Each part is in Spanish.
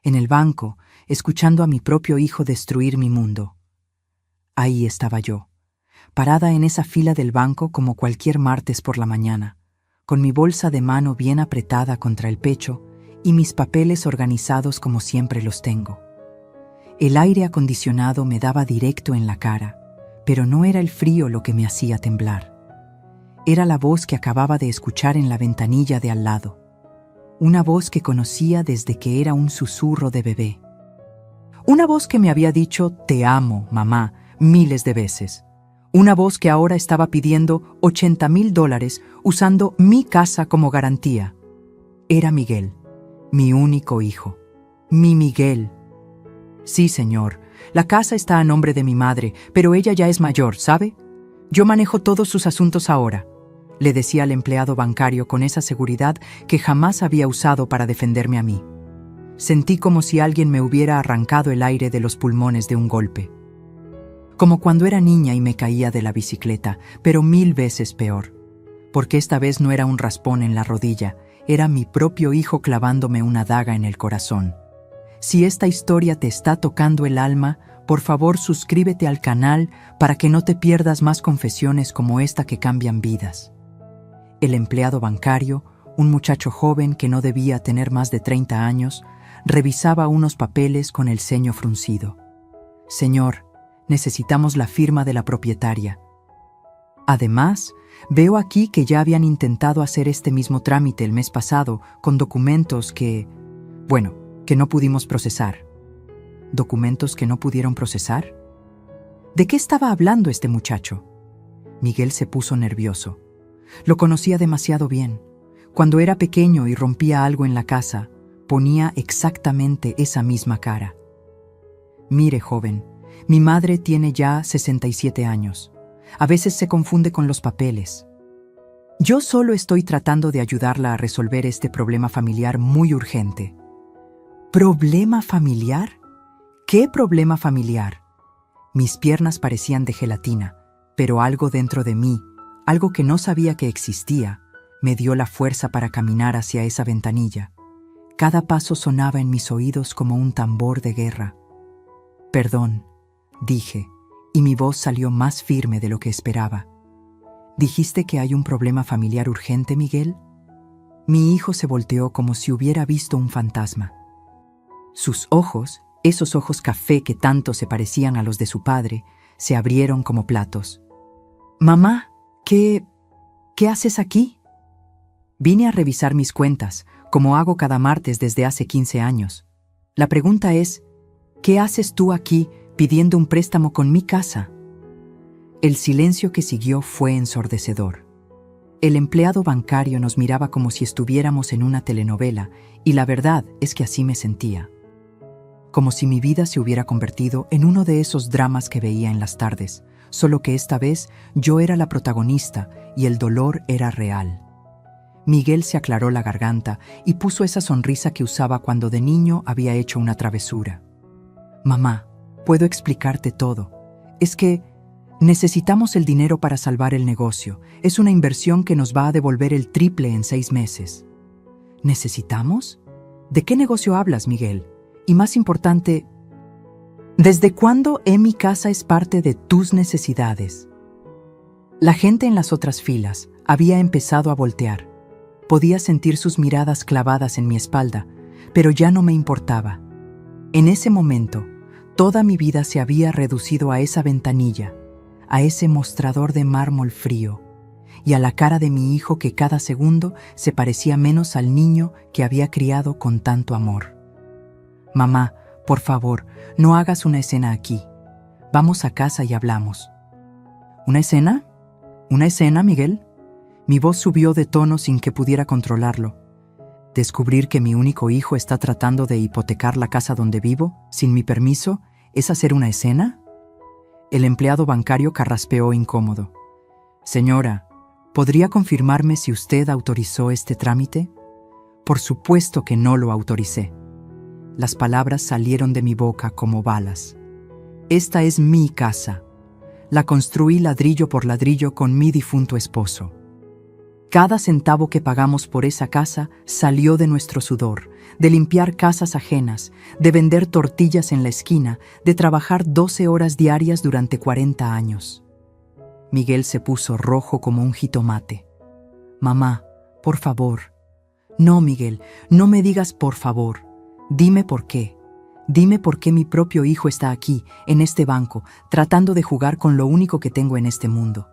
en el banco, escuchando a mi propio hijo destruir mi mundo. Ahí estaba yo, parada en esa fila del banco como cualquier martes por la mañana, con mi bolsa de mano bien apretada contra el pecho y mis papeles organizados como siempre los tengo. El aire acondicionado me daba directo en la cara, pero no era el frío lo que me hacía temblar. Era la voz que acababa de escuchar en la ventanilla de al lado. Una voz que conocía desde que era un susurro de bebé. Una voz que me había dicho «Te amo, mamá», miles de veces. Una voz que ahora estaba pidiendo $80,000 usando mi casa como garantía. Era Miguel, mi único hijo. Mi Miguel. Sí, señor, la casa está a nombre de mi madre, pero ella ya es mayor, ¿sabe? Yo manejo todos sus asuntos ahora, le decía al empleado bancario con esa seguridad que jamás había usado para defenderme a mí. Sentí como si alguien me hubiera arrancado el aire de los pulmones de un golpe. Como cuando era niña y me caía de la bicicleta, pero 1000 veces peor. Porque esta vez no era un raspón en la rodilla, era mi propio hijo clavándome una daga en el corazón. Si esta historia te está tocando el alma, por favor suscríbete al canal para que no te pierdas más confesiones como esta que cambian vidas. El empleado bancario, un muchacho joven que no debía tener más de 30 años, revisaba unos papeles con el ceño fruncido. Señor, necesitamos la firma de la propietaria. Además, veo aquí que ya habían intentado hacer este mismo trámite el mes pasado con documentos que no pudimos procesar. ¿Documentos que no pudieron procesar? ¿De qué estaba hablando este muchacho? Miguel se puso nervioso. Lo conocía demasiado bien. Cuando era pequeño y rompía algo en la casa, ponía exactamente esa misma cara. Mire, joven, mi madre tiene ya 67 años. A veces se confunde con los papeles. Yo solo estoy tratando de ayudarla a resolver este problema familiar muy urgente. ¿Problema familiar? ¿Qué problema familiar? Mis piernas parecían de gelatina, pero algo dentro de mí, algo que no sabía que existía, me dio la fuerza para caminar hacia esa ventanilla. Cada paso sonaba en mis oídos como un tambor de guerra. Perdón, dije, y mi voz salió más firme de lo que esperaba. ¿Dijiste que hay un problema familiar urgente, Miguel? Mi hijo se volteó como si hubiera visto un fantasma. Sus ojos, esos ojos café que tanto se parecían a los de su padre, se abrieron como platos. Mamá, ¿qué haces aquí? Vine a revisar mis cuentas, como hago cada martes desde hace 15 años. La pregunta es, ¿qué haces tú aquí pidiendo un préstamo con mi casa? El silencio que siguió fue ensordecedor. El empleado bancario nos miraba como si estuviéramos en una telenovela, y la verdad es que así me sentía. Como si mi vida se hubiera convertido en uno de esos dramas que veía en las tardes, solo que esta vez yo era la protagonista y el dolor era real. Miguel se aclaró la garganta y puso esa sonrisa que usaba cuando de niño había hecho una travesura. Mamá, puedo explicarte todo. Es que necesitamos el dinero para salvar el negocio. Es una inversión que nos va a devolver el triple en 6 meses. ¿Necesitamos? ¿De qué negocio hablas, Miguel? Y más importante, ¿desde cuándo mi casa es parte de tus necesidades? La gente en las otras filas había empezado a voltear. Podía sentir sus miradas clavadas en mi espalda, pero ya no me importaba. En ese momento, toda mi vida se había reducido a esa ventanilla, a ese mostrador de mármol frío, y a la cara de mi hijo que cada segundo se parecía menos al niño que había criado con tanto amor. Mamá, por favor, no hagas una escena aquí. Vamos a casa y hablamos. ¿Una escena? ¿Una escena, Miguel? Mi voz subió de tono sin que pudiera controlarlo. ¿Descubrir que mi único hijo está tratando de hipotecar la casa donde vivo, sin mi permiso, es hacer una escena? El empleado bancario carraspeó incómodo. Señora, ¿podría confirmarme si usted autorizó este trámite? Por supuesto que no lo autoricé. Las palabras salieron de mi boca como balas. Esta es mi casa. La construí ladrillo por ladrillo con mi difunto esposo. Cada centavo que pagamos por esa casa salió de nuestro sudor, de limpiar casas ajenas, de vender tortillas en la esquina, de trabajar 12 horas diarias durante 40 años. Miguel se puso rojo como un jitomate. Mamá, por favor. No, Miguel, no me digas por favor. Dime por qué. Dime por qué mi propio hijo está aquí, en este banco, tratando de jugar con lo único que tengo en este mundo.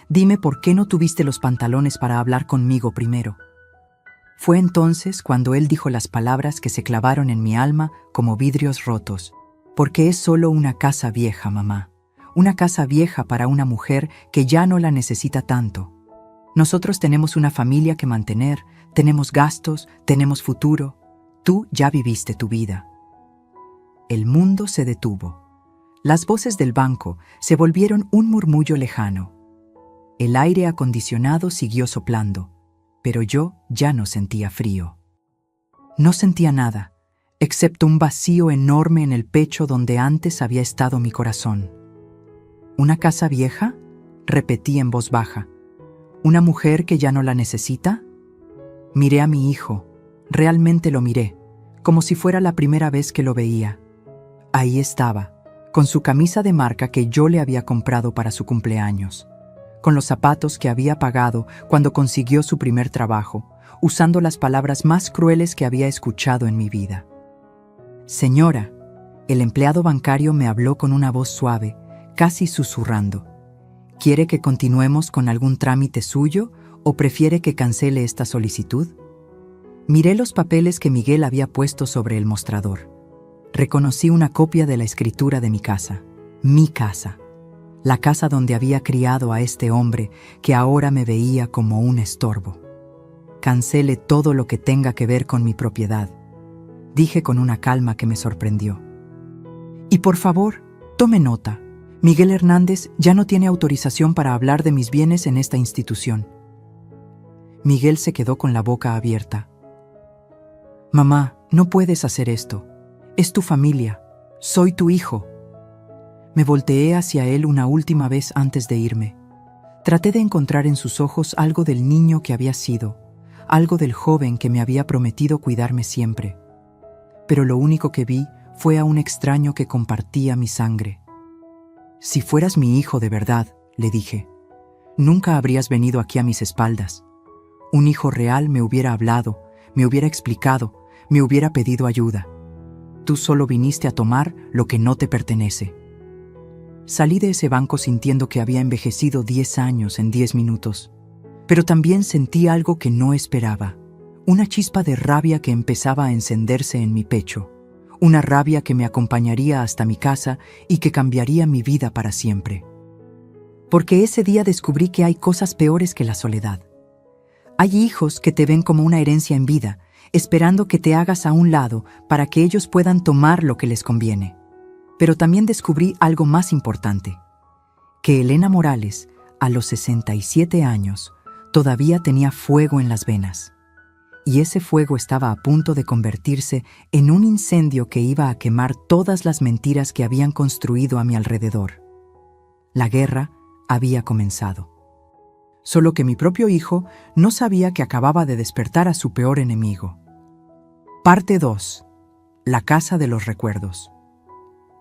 Dime por qué no tuviste los pantalones para hablar conmigo primero. Fue entonces cuando él dijo las palabras que se clavaron en mi alma como vidrios rotos. Porque es solo una casa vieja, mamá. Una casa vieja para una mujer que ya no la necesita tanto. Nosotros tenemos una familia que mantener, tenemos gastos, tenemos futuro. Tú ya viviste tu vida. El mundo se detuvo. Las voces del banco se volvieron un murmullo lejano. El aire acondicionado siguió soplando, pero yo ya no sentía frío. No sentía nada, excepto un vacío enorme en el pecho donde antes había estado mi corazón. ¿Una casa vieja?, repetí en voz baja. ¿Una mujer que ya no la necesita? Miré a mi hijo, realmente lo miré, como si fuera la primera vez que lo veía. Ahí estaba, con su camisa de marca que yo le había comprado para su cumpleaños, con los zapatos que había pagado cuando consiguió su primer trabajo, usando las palabras más crueles que había escuchado en mi vida. Señora, el empleado bancario me habló con una voz suave, casi susurrando. ¿Quiere que continuemos con algún trámite suyo o prefiere que cancele esta solicitud? Miré los papeles que Miguel había puesto sobre el mostrador. Reconocí una copia de la escritura de mi casa, la casa donde había criado a este hombre que ahora me veía como un estorbo. Cancele todo lo que tenga que ver con mi propiedad, dije con una calma que me sorprendió. Y por favor, tome nota. Miguel Hernández ya no tiene autorización para hablar de mis bienes en esta institución. Miguel se quedó con la boca abierta. Mamá, no puedes hacer esto. Es tu familia. Soy tu hijo. Me volteé hacia él una última vez antes de irme. Traté de encontrar en sus ojos algo del niño que había sido, algo del joven que me había prometido cuidarme siempre. Pero lo único que vi fue a un extraño que compartía mi sangre. Si fueras mi hijo de verdad, le dije, nunca habrías venido aquí a mis espaldas. Un hijo real me hubiera hablado, me hubiera explicado, me hubiera pedido ayuda. Tú solo viniste a tomar lo que no te pertenece. Salí de ese banco sintiendo que había envejecido 10 años en 10 minutos. Pero también sentí algo que no esperaba. Una chispa de rabia que empezaba a encenderse en mi pecho. Una rabia que me acompañaría hasta mi casa y que cambiaría mi vida para siempre. Porque ese día descubrí que hay cosas peores que la soledad. Hay hijos que te ven como una herencia en vida, esperando que te hagas a un lado para que ellos puedan tomar lo que les conviene. Pero también descubrí algo más importante, que Elena Morales, a los 67 años, todavía tenía fuego en las venas. Y ese fuego estaba a punto de convertirse en un incendio que iba a quemar todas las mentiras que habían construido a mi alrededor. La guerra había comenzado. Solo que mi propio hijo no sabía que acababa de despertar a su peor enemigo. Parte 2. La casa de los recuerdos.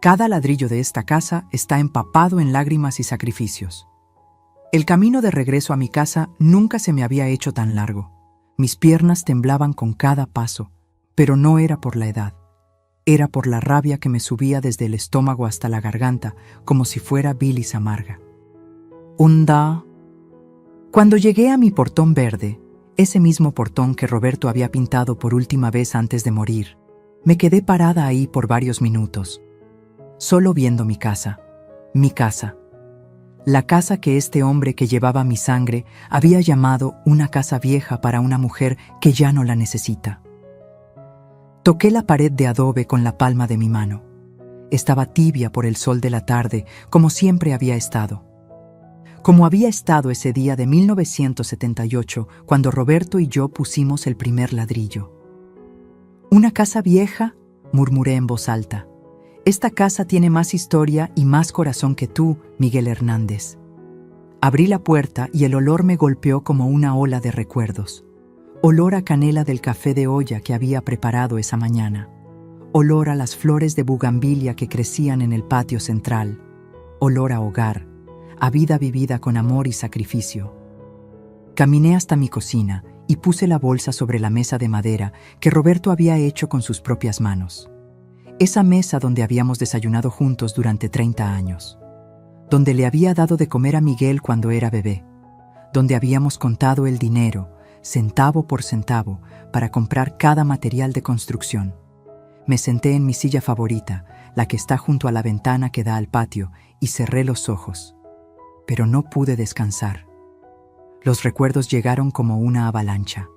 Cada ladrillo de esta casa está empapado en lágrimas y sacrificios. El camino de regreso a mi casa nunca se me había hecho tan largo. Mis piernas temblaban con cada paso, pero no era por la edad. Era por la rabia que me subía desde el estómago hasta la garganta, como si fuera bilis amarga. Cuando llegué a mi portón verde, ese mismo portón que Roberto había pintado por última vez antes de morir, me quedé parada ahí por varios minutos, solo viendo mi casa, la casa que este hombre que llevaba mi sangre había llamado una casa vieja para una mujer que ya no la necesita. Toqué la pared de adobe con la palma de mi mano. Estaba tibia por el sol de la tarde, como siempre había estado. Como había estado ese día de 1978, cuando Roberto y yo pusimos el primer ladrillo. ¿Una casa vieja?, murmuré en voz alta. Esta casa tiene más historia y más corazón que tú, Miguel Hernández. Abrí la puerta y el olor me golpeó como una ola de recuerdos. Olor a canela del café de olla que había preparado esa mañana. Olor a las flores de bugambilia que crecían en el patio central. Olor a hogar, a vida vivida con amor y sacrificio. Caminé hasta mi cocina y puse la bolsa sobre la mesa de madera que Roberto había hecho con sus propias manos. Esa mesa donde habíamos desayunado juntos durante 30 años. Donde le había dado de comer a Miguel cuando era bebé. Donde habíamos contado el dinero, centavo por centavo, para comprar cada material de construcción. Me senté en mi silla favorita, la que está junto a la ventana que da al patio, y cerré los ojos. Pero no pude descansar. Los recuerdos llegaron como una avalancha.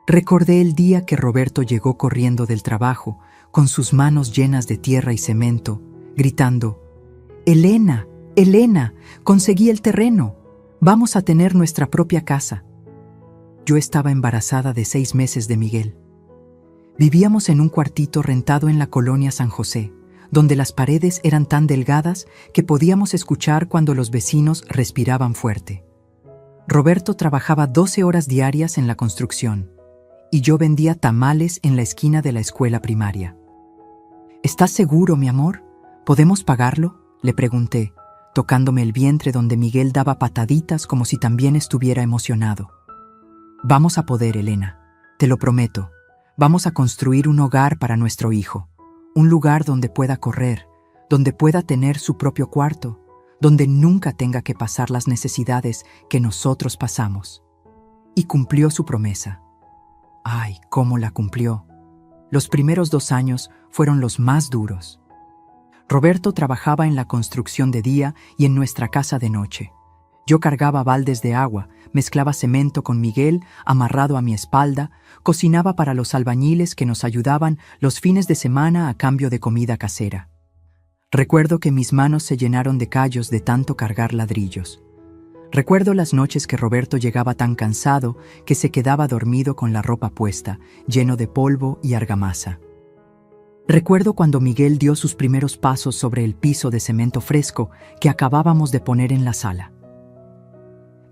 Recordé el día que Roberto llegó corriendo del trabajo, con sus manos llenas de tierra y cemento, gritando: «Elena, Elena, conseguí el terreno. Vamos a tener nuestra propia casa». Yo estaba embarazada de 6 meses de Miguel. Vivíamos en un cuartito rentado en la colonia San José, donde las paredes eran tan delgadas que podíamos escuchar cuando los vecinos respiraban fuerte. Roberto trabajaba 12 horas diarias en la construcción y yo vendía tamales en la esquina de la escuela primaria. «¿Estás seguro, mi amor? ¿Podemos pagarlo?», le pregunté, tocándome el vientre donde Miguel daba pataditas como si también estuviera emocionado. «Vamos a poder, Elena, te lo prometo. Vamos a construir un hogar para nuestro hijo, un lugar donde pueda correr, donde pueda tener su propio cuarto, donde nunca tenga que pasar las necesidades que nosotros pasamos». Y cumplió su promesa. ¡Ay, cómo la cumplió! Los primeros 2 años fueron los más duros. Roberto trabajaba en la construcción de día y en nuestra casa de noche. Yo cargaba baldes de agua, mezclaba cemento con Miguel amarrado a mi espalda, cocinaba para los albañiles que nos ayudaban los fines de semana a cambio de comida casera. Recuerdo que mis manos se llenaron de callos de tanto cargar ladrillos. Recuerdo las noches que Roberto llegaba tan cansado que se quedaba dormido con la ropa puesta, lleno de polvo y argamasa. Recuerdo cuando Miguel dio sus primeros pasos sobre el piso de cemento fresco que acabábamos de poner en la sala.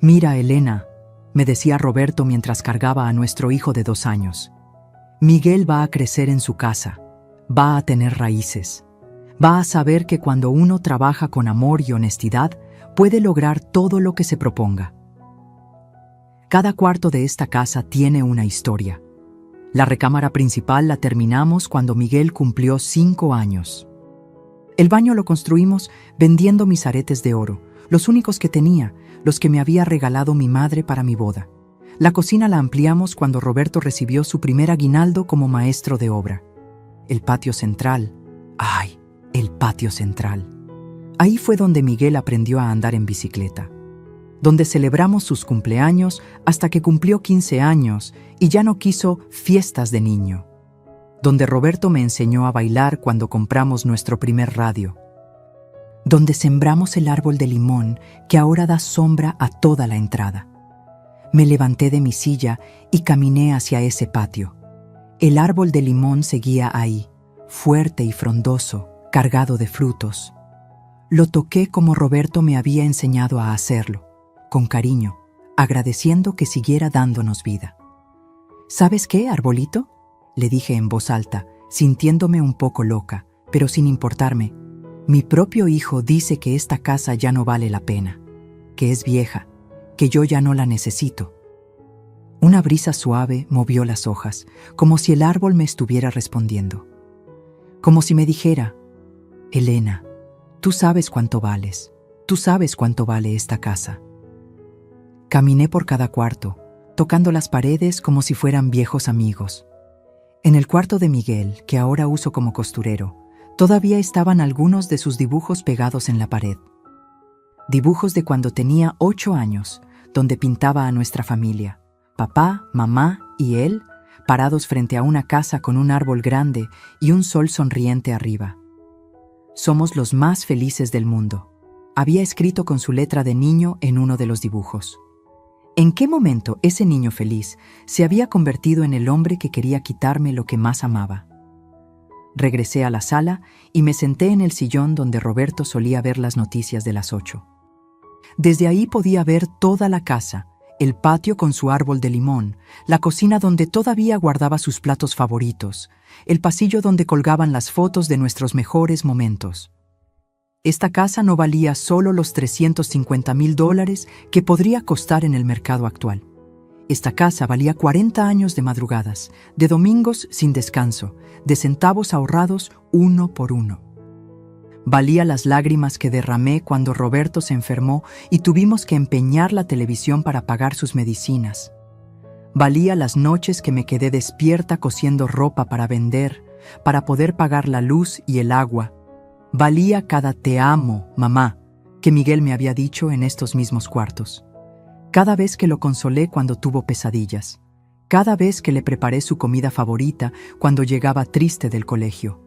«Mira, Elena», me decía Roberto mientras cargaba a nuestro hijo de 2 años. «Miguel va a crecer en su casa, va a tener raíces, va a saber que cuando uno trabaja con amor y honestidad, puede lograr todo lo que se proponga». Cada cuarto de esta casa tiene una historia. La recámara principal la terminamos cuando Miguel cumplió 5 años. El baño lo construimos vendiendo mis aretes de oro, los únicos que tenía, los que me había regalado mi madre para mi boda. La cocina la ampliamos cuando Roberto recibió su primer aguinaldo como maestro de obra. El patio central. ¡Ay! El patio central. Ahí fue donde Miguel aprendió a andar en bicicleta. Donde celebramos sus cumpleaños hasta que cumplió 15 años y ya no quiso fiestas de niño. Donde Roberto me enseñó a bailar cuando compramos nuestro primer radio. Donde sembramos el árbol de limón que ahora da sombra a toda la entrada. Me levanté de mi silla y caminé hacia ese patio. El árbol de limón seguía ahí, fuerte y frondoso, cargado de frutos. Lo toqué como Roberto me había enseñado a hacerlo, con cariño, agradeciendo que siguiera dándonos vida. «¿Sabes qué, arbolito?», le dije en voz alta, sintiéndome un poco loca, pero sin importarme. «Mi propio hijo dice que esta casa ya no vale la pena, que es vieja, que yo ya no la necesito». Una brisa suave movió las hojas, como si el árbol me estuviera respondiendo. Como si me dijera: «Elena, tú sabes cuánto vales, tú sabes cuánto vale esta casa». Caminé por cada cuarto, tocando las paredes como si fueran viejos amigos. En el cuarto de Miguel, que ahora uso como costurero, todavía estaban algunos de sus dibujos pegados en la pared. Dibujos de cuando tenía 8 años, donde pintaba a nuestra familia, papá, mamá y él, parados frente a una casa con un árbol grande y un sol sonriente arriba. «Somos los más felices del mundo», había escrito con su letra de niño en uno de los dibujos. ¿En qué momento ese niño feliz se había convertido en el hombre que quería quitarme lo que más amaba? Regresé a la sala y me senté en el sillón donde Roberto solía ver las noticias de las 8. Desde ahí podía ver toda la casa, el patio con su árbol de limón, la cocina donde todavía guardaba sus platos favoritos, el pasillo donde colgaban las fotos de nuestros mejores momentos. Esta casa no valía solo los $350,000 que podría costar en el mercado actual. Esta casa valía 40 años de madrugadas, de domingos sin descanso, de centavos ahorrados uno por uno. Valía las lágrimas que derramé cuando Roberto se enfermó y tuvimos que empeñar la televisión para pagar sus medicinas. Valía las noches que me quedé despierta cosiendo ropa para vender, para poder pagar la luz y el agua. Valía cada "te amo, mamá", que Miguel me había dicho en estos mismos cuartos. Cada vez que lo consolé cuando tuvo pesadillas. Cada vez que le preparé su comida favorita cuando llegaba triste del colegio.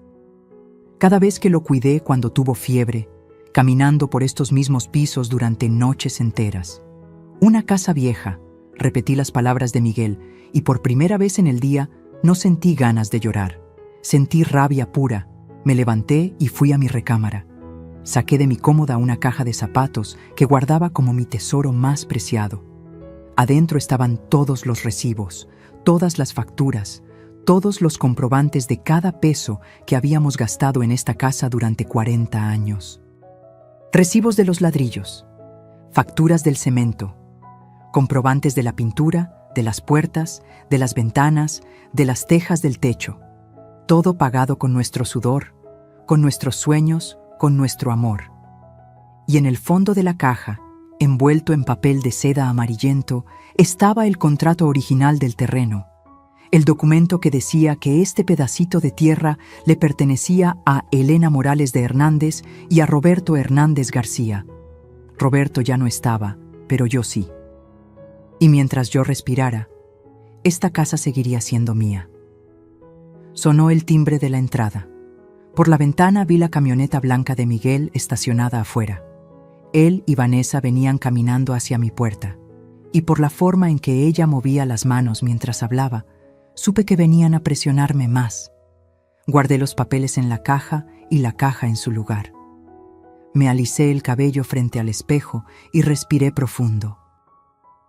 Cada vez que lo cuidé cuando tuvo fiebre, caminando por estos mismos pisos durante noches enteras. Una casa vieja, repetí las palabras de Miguel, y por primera vez en el día no sentí ganas de llorar. Sentí rabia pura. Me levanté y fui a mi recámara. Saqué de mi cómoda una caja de zapatos que guardaba como mi tesoro más preciado. Adentro estaban todos los recibos, todas las facturas, todos los comprobantes de cada peso que habíamos gastado en esta casa durante 40 años. Recibos de los ladrillos, facturas del cemento, comprobantes de la pintura, de las puertas, de las ventanas, de las tejas del techo. Todo pagado con nuestro sudor, con nuestros sueños, con nuestro amor. Y en el fondo de la caja, envuelto en papel de seda amarillento, estaba el contrato original del terreno, el documento que decía que este pedacito de tierra le pertenecía a Elena Morales de Hernández y a Roberto Hernández García. Roberto ya no estaba, pero yo sí. Y mientras yo respirara, esta casa seguiría siendo mía. Sonó el timbre de la entrada. Por la ventana vi la camioneta blanca de Miguel estacionada afuera. Él y Vanessa venían caminando hacia mi puerta, y por la forma en que ella movía las manos mientras hablaba, supe que venían a presionarme más. Guardé los papeles en la caja y la caja en su lugar. Me alicé el cabello frente al espejo y respiré profundo.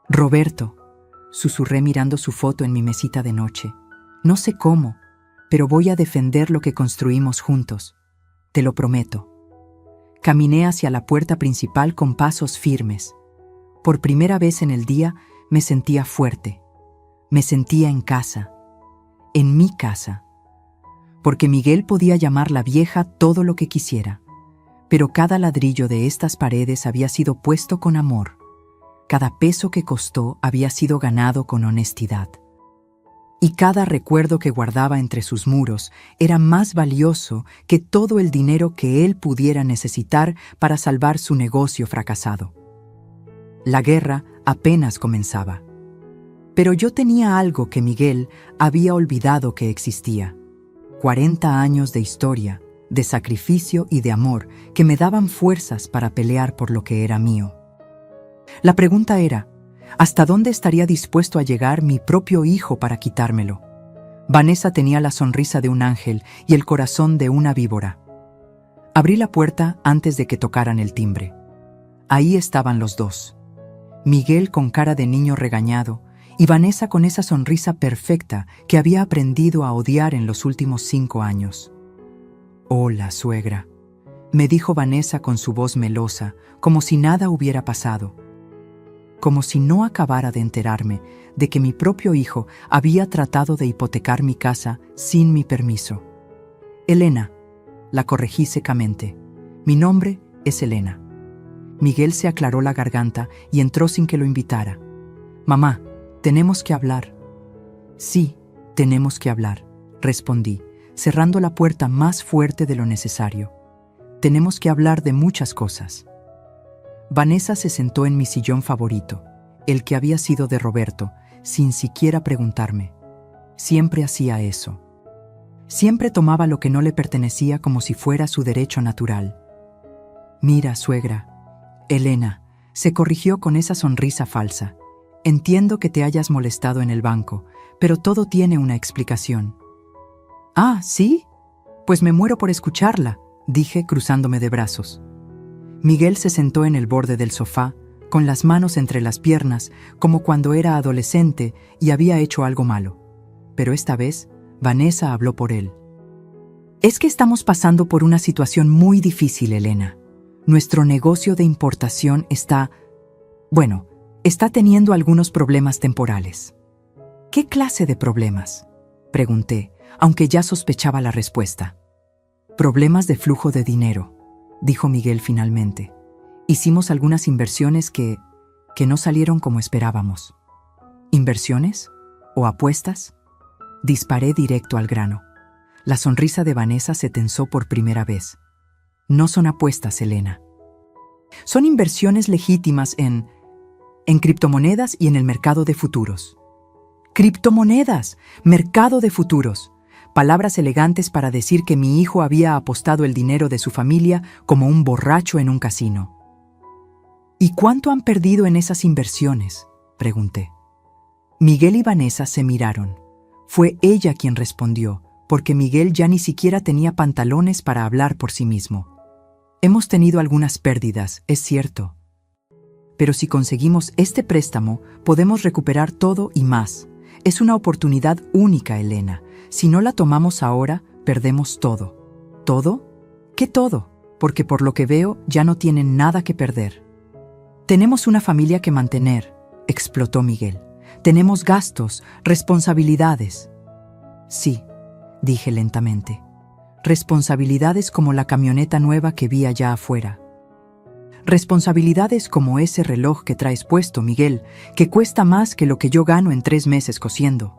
«Roberto», susurré mirando su foto en mi mesita de noche. «No sé cómo, pero voy a defender lo que construimos juntos. Te lo prometo». Caminé hacia la puerta principal con pasos firmes. Por primera vez en el día me sentía fuerte. Me sentía en casa. En mi casa. Porque Miguel podía llamar la vieja todo lo que quisiera. Pero cada ladrillo de estas paredes había sido puesto con amor. Cada peso que costó había sido ganado con honestidad. Y cada recuerdo que guardaba entre sus muros era más valioso que todo el dinero que él pudiera necesitar para salvar su negocio fracasado. La guerra apenas comenzaba. Pero yo tenía algo que Miguel había olvidado que existía. 40 años de historia, de sacrificio y de amor que me daban fuerzas para pelear por lo que era mío. La pregunta era, ¿hasta dónde estaría dispuesto a llegar mi propio hijo para quitármelo? Vanessa tenía la sonrisa de un ángel y el corazón de una víbora. Abrí la puerta antes de que tocaran el timbre. Ahí estaban los dos. Miguel con cara de niño regañado y Vanessa con esa sonrisa perfecta que había aprendido a odiar en los últimos 5 años. «Hola, suegra», me dijo Vanessa con su voz melosa, como si nada hubiera pasado. Como si no acabara de enterarme de que mi propio hijo había tratado de hipotecar mi casa sin mi permiso. «Elena», la corregí secamente. «Mi nombre es Elena». Miguel se aclaró la garganta y entró sin que lo invitara. «Mamá, tenemos que hablar». «Sí, tenemos que hablar», respondí, cerrando la puerta más fuerte de lo necesario. «Tenemos que hablar de muchas cosas». Vanessa se sentó en mi sillón favorito, el que había sido de Roberto, sin siquiera preguntarme. Siempre hacía eso. Siempre tomaba lo que no le pertenecía como si fuera su derecho natural. «Mira, suegra». «Elena», se corrigió con esa sonrisa falsa. «Entiendo que te hayas molestado en el banco, pero todo tiene una explicación». «Ah, ¿sí? Pues me muero por escucharla», dije cruzándome de brazos. Miguel se sentó en el borde del sofá, con las manos entre las piernas, como cuando era adolescente y había hecho algo malo. Pero esta vez, Vanessa habló por él. Es que estamos pasando por una situación muy difícil, Elena. Nuestro negocio de importación está teniendo algunos problemas temporales. ¿Qué clase de problemas?, pregunté, aunque ya sospechaba la respuesta. Problemas de flujo de dinero, dijo Miguel finalmente. Hicimos algunas inversiones que no salieron como esperábamos. ¿Inversiones? ¿O apuestas? Disparé directo al grano. La sonrisa de Vanessa se tensó por primera vez. No son apuestas, Elena. Son inversiones legítimas en criptomonedas y en el mercado de futuros. ¡Criptomonedas! ¡Mercado de futuros! Palabras elegantes para decir que mi hijo había apostado el dinero de su familia como un borracho en un casino. ¿Y cuánto han perdido en esas inversiones?, pregunté. Miguel y Vanessa se miraron. Fue ella quien respondió, porque Miguel ya ni siquiera tenía pantalones para hablar por sí mismo. Hemos tenido algunas pérdidas, es cierto. Pero si conseguimos este préstamo, podemos recuperar todo y más. Es una oportunidad única, Elena. Si no la tomamos ahora, perdemos todo. ¿Todo? ¿Qué todo? Porque por lo que veo, ya no tienen nada que perder. Tenemos una familia que mantener, explotó Miguel. Tenemos gastos, responsabilidades. Sí, dije lentamente. Responsabilidades como la camioneta nueva que vi allá afuera. Responsabilidades como ese reloj que traes puesto, Miguel, que cuesta más que lo que yo gano en 3 meses cosiendo.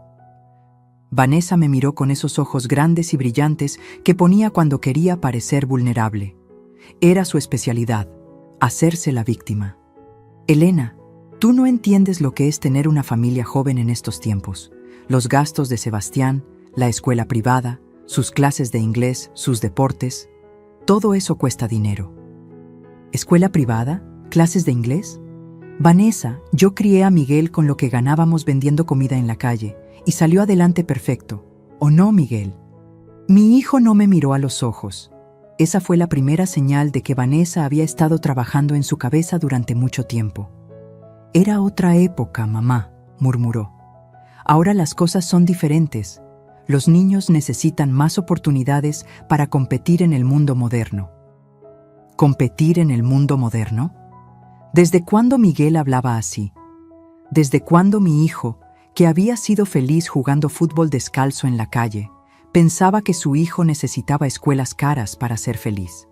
Vanessa me miró con esos ojos grandes y brillantes que ponía cuando quería parecer vulnerable. Era su especialidad, hacerse la víctima. Elena, tú no entiendes lo que es tener una familia joven en estos tiempos. Los gastos de Sebastián, la escuela privada, sus clases de inglés, sus deportes, todo eso cuesta dinero. ¿Escuela privada? ¿Clases de inglés? Vanessa, yo crié a Miguel con lo que ganábamos vendiendo comida en la calle y salió adelante perfecto. ¿O no, Miguel? Mi hijo no me miró a los ojos. Esa fue la primera señal de que Vanessa había estado trabajando en su cabeza durante mucho tiempo. Era otra época, mamá, murmuró. Ahora las cosas son diferentes. Los niños necesitan más oportunidades para competir en el mundo moderno. ¿Competir en el mundo moderno? ¿Desde cuándo Miguel hablaba así? ¿Desde cuándo mi hijo, que había sido feliz jugando fútbol descalzo en la calle, pensaba que su hijo necesitaba escuelas caras para ser feliz?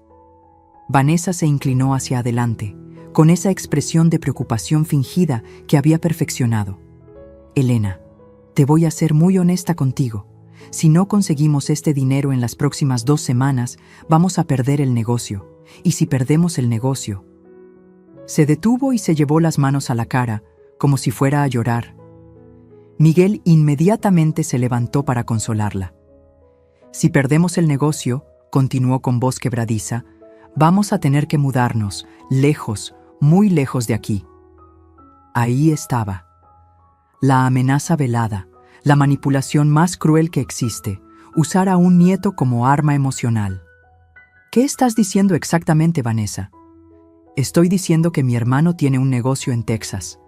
Vanessa se inclinó hacia adelante, con esa expresión de preocupación fingida que había perfeccionado. Elena, te voy a ser muy honesta contigo. Si no conseguimos este dinero en las próximas 2 semanas, vamos a perder el negocio. Y si perdemos el negocio... Se detuvo y se llevó las manos a la cara, como si fuera a llorar. Miguel inmediatamente se levantó para consolarla. Si perdemos el negocio, continuó con voz quebradiza, vamos a tener que mudarnos, lejos, muy lejos de aquí. Ahí estaba. La amenaza velada, la manipulación más cruel que existe, usar a un nieto como arma emocional. ¿Qué estás diciendo exactamente, Vanessa? Estoy diciendo que mi hermano tiene un negocio en Texas.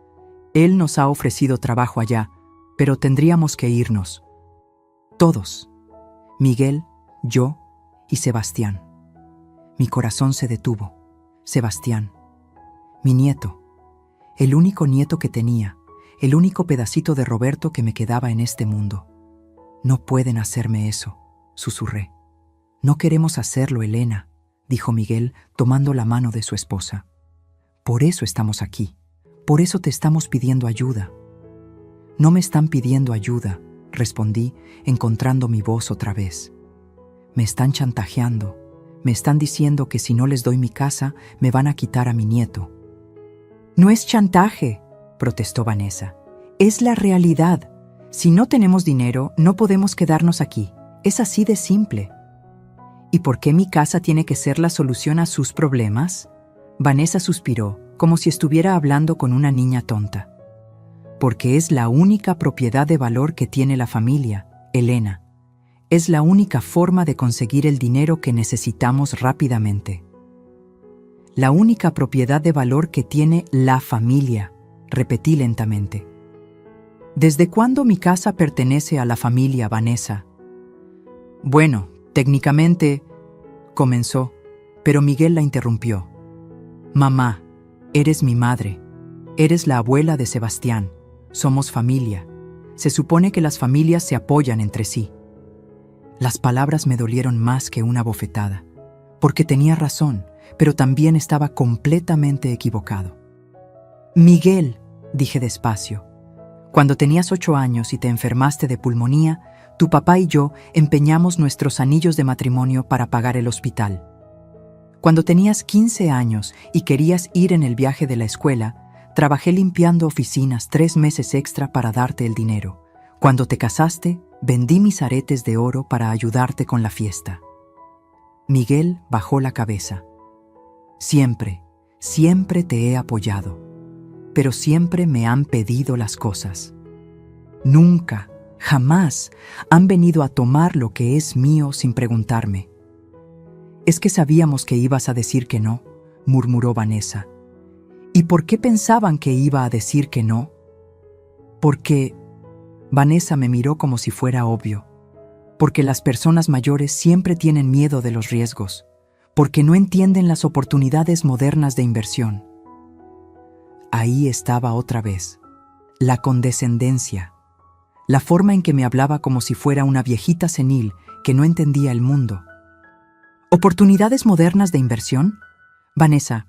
Él nos ha ofrecido trabajo allá, pero tendríamos que irnos. Todos. Miguel, yo y Sebastián. Mi corazón se detuvo. Sebastián. Mi nieto. El único nieto que tenía. El único pedacito de Roberto que me quedaba en este mundo. No pueden hacerme eso, susurré. No queremos hacerlo, Elena, dijo Miguel, tomando la mano de su esposa. Por eso estamos aquí. Por eso te estamos pidiendo ayuda. No me están pidiendo ayuda, respondí, encontrando mi voz otra vez. Me están chantajeando. Me están diciendo que si no les doy mi casa, me van a quitar a mi nieto. No es chantaje, protestó Vanessa. Es la realidad. Si no tenemos dinero, no podemos quedarnos aquí. Es así de simple. ¿Y por qué mi casa tiene que ser la solución a sus problemas? Vanessa suspiró, como si estuviera hablando con una niña tonta. Porque es la única propiedad de valor que tiene la familia, Elena. Es la única forma de conseguir el dinero que necesitamos rápidamente. la única propiedad de valor que tiene la familia, repetí lentamente. ¿Desde cuándo mi casa pertenece a la familia, Vanessa? Bueno, técnicamente, comenzó, pero Miguel la interrumpió. Mamá, eres mi madre. Eres la abuela de Sebastián. Somos familia. Se supone que las familias se apoyan entre sí. Las palabras me dolieron más que una bofetada, porque tenía razón, pero también estaba completamente equivocado. Miguel, dije despacio, cuando tenías 8 años y te enfermaste de pulmonía, tu papá y yo empeñamos nuestros anillos de matrimonio para pagar el hospital. Cuando tenías 15 años y querías ir en el viaje de la escuela, trabajé limpiando oficinas 3 meses extra para darte el dinero. Cuando te casaste, vendí mis aretes de oro para ayudarte con la fiesta. Miguel bajó la cabeza. Siempre, siempre te he apoyado, pero siempre me han pedido las cosas. Nunca, jamás han venido a tomar lo que es mío sin preguntarme. Es que sabíamos que ibas a decir que no, murmuró Vanessa. ¿Y por qué pensaban que iba a decir que no? Porque... Vanessa me miró como si fuera obvio. Porque las personas mayores siempre tienen miedo de los riesgos. Porque no entienden las oportunidades modernas de inversión. Ahí estaba otra vez. La condescendencia. La forma en que me hablaba como si fuera una viejita senil que no entendía el mundo. ¿Oportunidades modernas de inversión? Vanessa,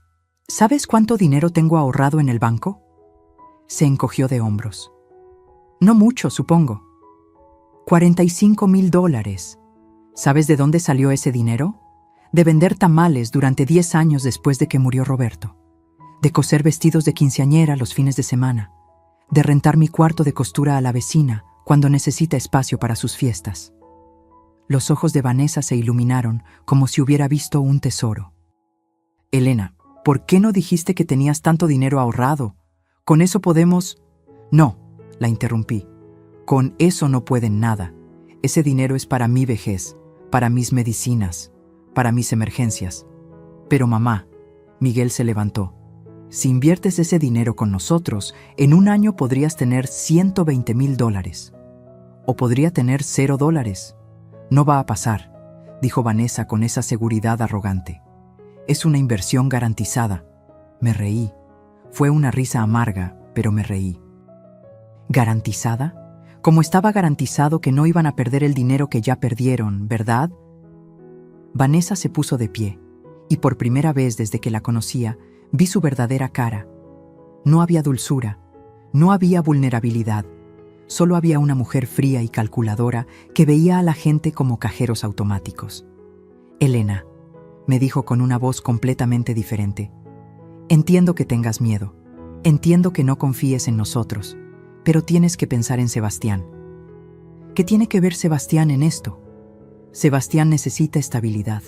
¿sabes cuánto dinero tengo ahorrado en el banco? Se encogió de hombros. No mucho, supongo. $45,000. ¿Sabes de dónde salió ese dinero? De vender tamales durante 10 años después de que murió Roberto. De coser vestidos de quinceañera los fines de semana. De rentar mi cuarto de costura a la vecina cuando necesita espacio para sus fiestas. Los ojos de Vanessa se iluminaron como si hubiera visto un tesoro. Elena, ¿por qué no dijiste que tenías tanto dinero ahorrado? Con eso podemos... No, la interrumpí. Con eso no pueden nada. Ese dinero es para mi vejez, para mis medicinas, para mis emergencias. Pero mamá, Miguel se levantó. Si inviertes ese dinero con nosotros, en un año podrías tener $120,000. O podría tener $0. No va a pasar, dijo Vanessa con esa seguridad arrogante. Es una inversión garantizada. Me reí. Fue una risa amarga, pero me reí. ¿Garantizada? Como estaba garantizado que no iban a perder el dinero que ya perdieron, ¿verdad? Vanessa se puso de pie, y por primera vez desde que la conocía, vi su verdadera cara. No había dulzura, no había vulnerabilidad. Solo había una mujer fría y calculadora que veía a la gente como cajeros automáticos. Elena, me dijo con una voz completamente diferente. Entiendo que tengas miedo, entiendo que no confíes en nosotros, pero tienes que pensar en Sebastián. ¿Qué tiene que ver Sebastián en esto? Sebastián necesita estabilidad,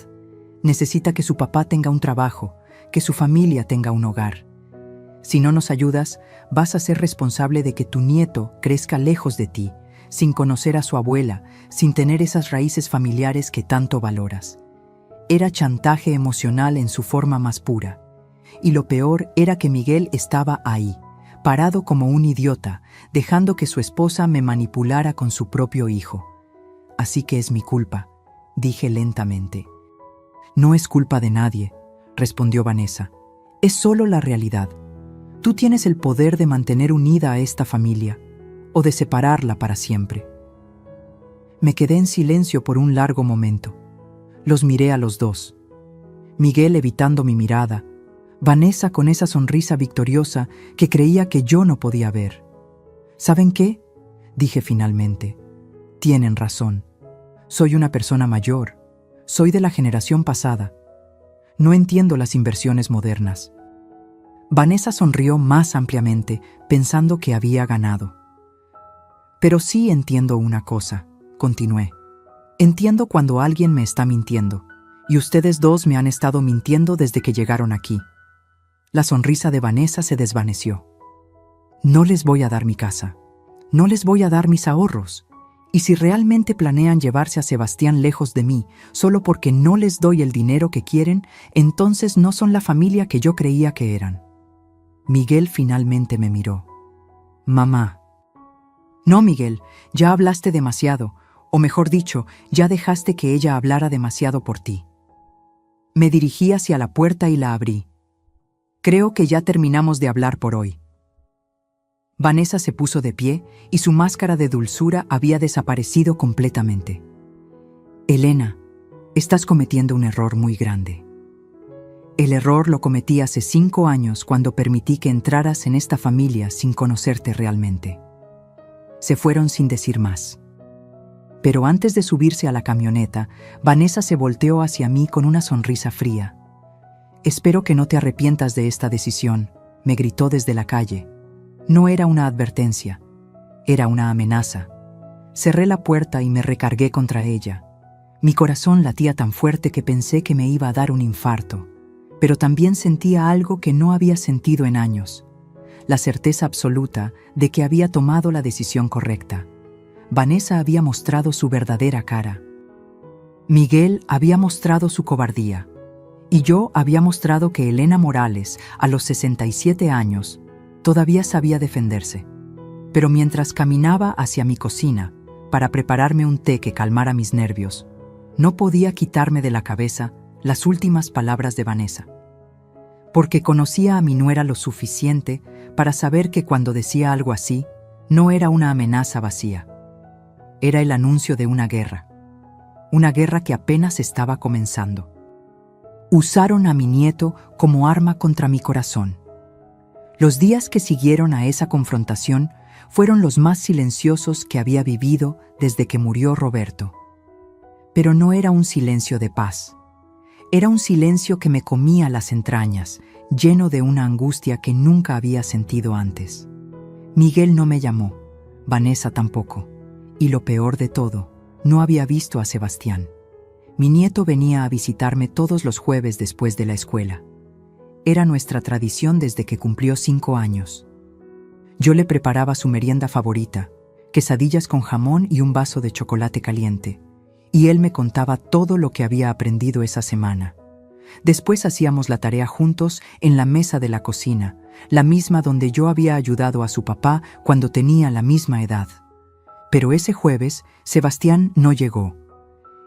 necesita que su papá tenga un trabajo, que su familia tenga un hogar. Si no nos ayudas, vas a ser responsable de que tu nieto crezca lejos de ti, sin conocer a su abuela, sin tener esas raíces familiares que tanto valoras. Era chantaje emocional en su forma más pura. Y lo peor era que Miguel estaba ahí, parado como un idiota, dejando que su esposa me manipulara con su propio hijo. Así que es mi culpa, dije lentamente. No es culpa de nadie, respondió Vanessa. Es solo la realidad. Tú tienes el poder de mantener unida a esta familia o de separarla para siempre. Me quedé en silencio por un largo momento. Los miré a los dos. Miguel evitando mi mirada, Vanessa con esa sonrisa victoriosa que creía que yo no podía ver. ¿Saben qué? Dije finalmente. Tienen razón. Soy una persona mayor. Soy de la generación pasada. No entiendo las inversiones modernas. Vanessa sonrió más ampliamente, pensando que había ganado. Pero sí entiendo una cosa, continué. Entiendo cuando alguien me está mintiendo, y ustedes dos me han estado mintiendo desde que llegaron aquí. La sonrisa de Vanessa se desvaneció. No les voy a dar mi casa, no les voy a dar mis ahorros, Y si realmente planean llevarse a Sebastián lejos de mí, solo porque no les doy el dinero que quieren, entonces no son la familia que yo creía que eran. Miguel finalmente me miró. Mamá. No, Miguel, ya hablaste demasiado, o mejor dicho, ya dejaste que ella hablara demasiado por ti. Me dirigí hacia la puerta y la abrí. Creo que ya terminamos de hablar por hoy. Vanessa se puso de pie y su máscara de dulzura había desaparecido completamente. Elena, estás cometiendo un error muy grande. El error lo cometí hace 5 años cuando permití que entraras en esta familia sin conocerte realmente. Se fueron sin decir más. Pero antes de subirse a la camioneta, Vanessa se volteó hacia mí con una sonrisa fría. Espero que no te arrepientas de esta decisión, me gritó desde la calle. No era una advertencia, era una amenaza. Cerré la puerta y me recargué contra ella. Mi corazón latía tan fuerte que pensé que me iba a dar un infarto, pero también sentía algo que no había sentido en años, la certeza absoluta de que había tomado la decisión correcta. Vanessa había mostrado su verdadera cara. Miguel había mostrado su cobardía, y yo había mostrado que Elena Morales, a los 67 años, todavía sabía defenderse. Pero mientras caminaba hacia mi cocina para prepararme un té que calmara mis nervios, no podía quitarme de la cabeza las últimas palabras de Vanessa. Porque conocía a mi nuera lo suficiente para saber que cuando decía algo así, no era una amenaza vacía. Era el anuncio de una guerra que apenas estaba comenzando. Usaron a mi nieto como arma contra mi corazón. Los días que siguieron a esa confrontación fueron los más silenciosos que había vivido desde que murió Roberto. Pero no era un silencio de paz. Era un silencio que me comía las entrañas, lleno de una angustia que nunca había sentido antes. Miguel no me llamó, Vanessa tampoco. Y lo peor de todo, no había visto a Sebastián. Mi nieto venía a visitarme todos los jueves después de la escuela. Era nuestra tradición desde que cumplió 5 años. Yo le preparaba su merienda favorita, quesadillas con jamón y un vaso de chocolate caliente, y él me contaba todo lo que había aprendido esa semana. Después hacíamos la tarea juntos en la mesa de la cocina, la misma donde yo había ayudado a su papá cuando tenía la misma edad. Pero ese jueves, Sebastián no llegó.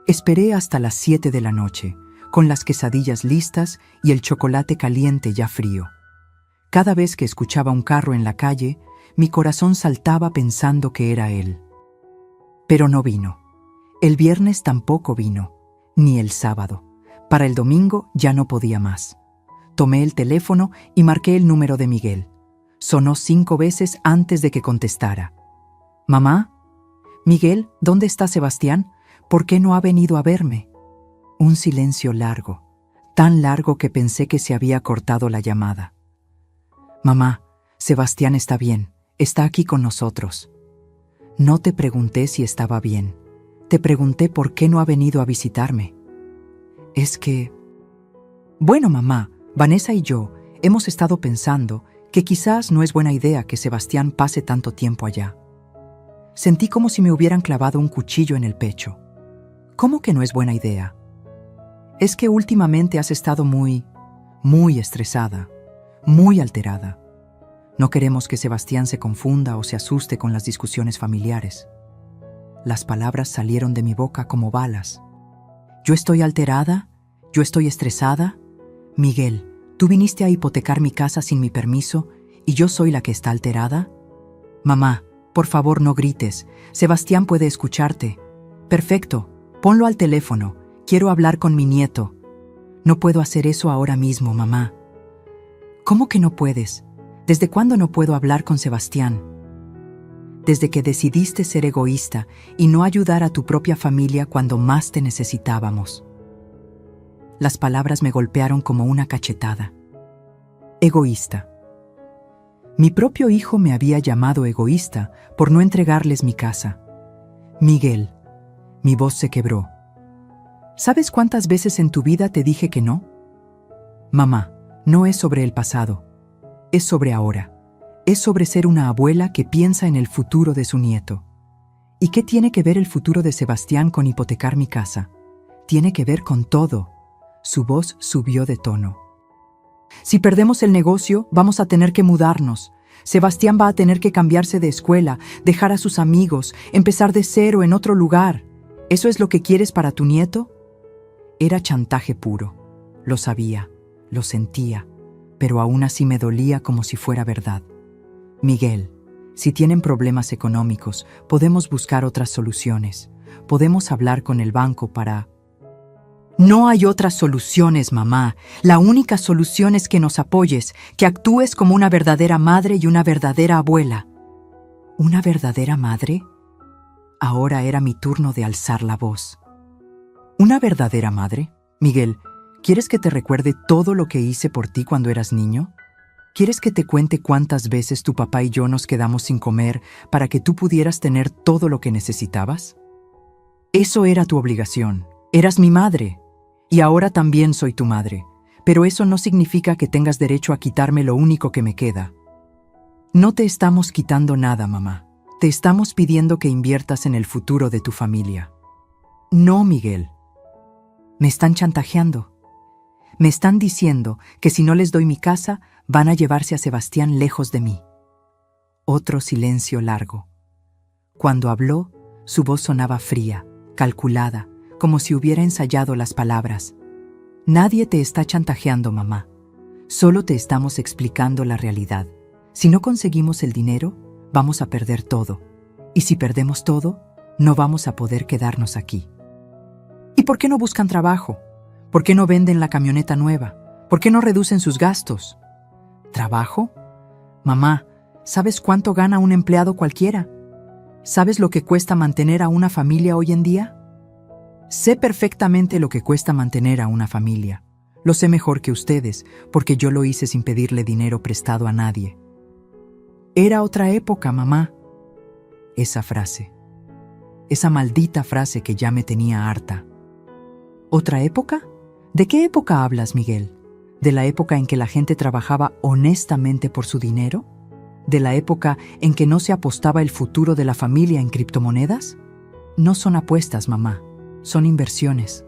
Esperé hasta las 7 de la noche, con las quesadillas listas y el chocolate caliente ya frío. Cada vez que escuchaba un carro en la calle, mi corazón saltaba pensando que era él. Pero no vino. El viernes tampoco vino, ni el sábado. Para el domingo ya no podía más. Tomé el teléfono y marqué el número de Miguel. Sonó 5 veces antes de que contestara. «¿Mamá? Miguel, ¿dónde está Sebastián? ¿Por qué no ha venido a verme?» Un silencio largo, tan largo que pensé que se había cortado la llamada. «Mamá, Sebastián está bien, está aquí con nosotros». No te pregunté si estaba bien, te pregunté por qué no ha venido a visitarme. Es que... Bueno, mamá, Vanessa y yo hemos estado pensando que quizás no es buena idea que Sebastián pase tanto tiempo allá. Sentí como si me hubieran clavado un cuchillo en el pecho. ¿Cómo que no es buena idea? Es que últimamente has estado muy estresada, muy alterada. No queremos que Sebastián se confunda o se asuste con las discusiones familiares. Las palabras salieron de mi boca como balas. ¿Yo estoy alterada? ¿Yo estoy estresada? Miguel, ¿tú viniste a hipotecar mi casa sin mi permiso y yo soy la que está alterada? Mamá, por favor no grites. Sebastián puede escucharte. Perfecto, ponlo al teléfono. Quiero hablar con mi nieto. No puedo hacer eso ahora mismo, mamá. ¿Cómo que no puedes? ¿Desde cuándo no puedo hablar con Sebastián? Desde que decidiste ser egoísta y no ayudar a tu propia familia cuando más te necesitábamos. Las palabras me golpearon como una cachetada. Egoísta. Mi propio hijo me había llamado egoísta por no entregarles mi casa. Miguel, mi voz se quebró. ¿Sabes cuántas veces en tu vida te dije que no? Mamá, no es sobre el pasado, es sobre ahora. Es sobre ser una abuela que piensa en el futuro de su nieto. ¿Y qué tiene que ver el futuro de Sebastián con hipotecar mi casa? Tiene que ver con todo. Su voz subió de tono. Si perdemos el negocio, vamos a tener que mudarnos. Sebastián va a tener que cambiarse de escuela, dejar a sus amigos, empezar de cero en otro lugar. ¿Eso es lo que quieres para tu nieto? Era chantaje puro. Lo sabía, lo sentía, pero aún así me dolía como si fuera verdad. Miguel, si tienen problemas económicos, podemos buscar otras soluciones. Podemos hablar con el banco para... No hay otras soluciones, mamá. La única solución es que nos apoyes, que actúes como una verdadera madre y una verdadera abuela. ¿Una verdadera madre? Ahora era mi turno de alzar la voz. ¿Una verdadera madre? Miguel, ¿quieres que te recuerde todo lo que hice por ti cuando eras niño? ¿Quieres que te cuente cuántas veces tu papá y yo nos quedamos sin comer para que tú pudieras tener todo lo que necesitabas? Eso era tu obligación. Eras mi madre. Y ahora también soy tu madre. Pero eso no significa que tengas derecho a quitarme lo único que me queda. No te estamos quitando nada, mamá. Te estamos pidiendo que inviertas en el futuro de tu familia. No, Miguel. Me están chantajeando. Me están diciendo que si no les doy mi casa, van a llevarse a Sebastián lejos de mí. Otro silencio largo. Cuando habló, su voz sonaba fría, calculada, como si hubiera ensayado las palabras. Nadie te está chantajeando, mamá. Solo te estamos explicando la realidad. Si no conseguimos el dinero, vamos a perder todo. Y si perdemos todo, no vamos a poder quedarnos aquí. ¿Y por qué no buscan trabajo? ¿Por qué no venden la camioneta nueva? ¿Por qué no reducen sus gastos? ¿Trabajo? Mamá, ¿sabes cuánto gana un empleado cualquiera? ¿Sabes lo que cuesta mantener a una familia hoy en día? Sé perfectamente lo que cuesta mantener a una familia. Lo sé mejor que ustedes, porque yo lo hice sin pedirle dinero prestado a nadie. Era otra época, mamá. Esa frase. Esa maldita frase que ya me tenía harta. ¿Otra época? ¿De qué época hablas, Miguel? ¿De la época en que la gente trabajaba honestamente por su dinero? ¿De la época en que no se apostaba el futuro de la familia en criptomonedas? No son apuestas, mamá. Son inversiones.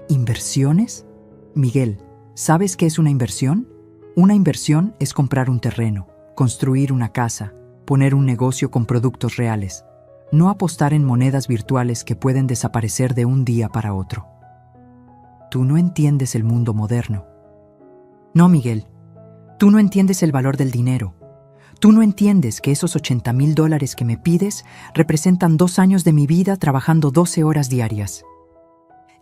¿Inversiones? Miguel, ¿sabes qué es una inversión? Una inversión es comprar un terreno, construir una casa, poner un negocio con productos reales, no apostar en monedas virtuales que pueden desaparecer de un día para otro. Tú no entiendes el mundo moderno. No, Miguel, tú no entiendes el valor del dinero. Tú no entiendes que esos $80,000 que me pides representan 2 años de mi vida trabajando 12 horas diarias.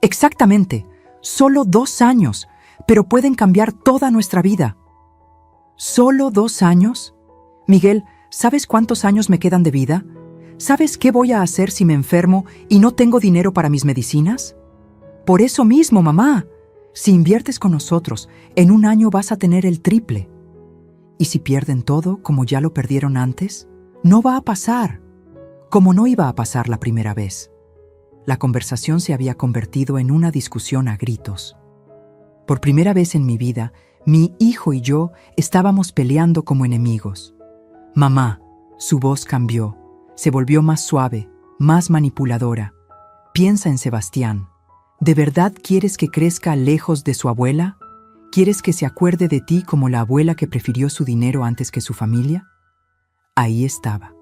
Exactamente, solo 2 años, pero pueden cambiar toda nuestra vida. ¿Solo 2 años? Miguel, ¿sabes cuántos años me quedan de vida? ¿Sabes qué voy a hacer si me enfermo y no tengo dinero para mis medicinas? Por eso mismo, mamá, si inviertes con nosotros, en 1 año vas a tener el triple. ¿Y si pierden todo, como ya lo perdieron antes? No va a pasar, como no iba a pasar la primera vez. La conversación se había convertido en una discusión a gritos. Por primera vez en mi vida, mi hijo y yo estábamos peleando como enemigos. Mamá, su voz cambió, se volvió más suave, más manipuladora. Piensa en Sebastián. ¿De verdad quieres que crezca lejos de su abuela? ¿Quieres que se acuerde de ti como la abuela que prefirió su dinero antes que su familia? Ahí estaba,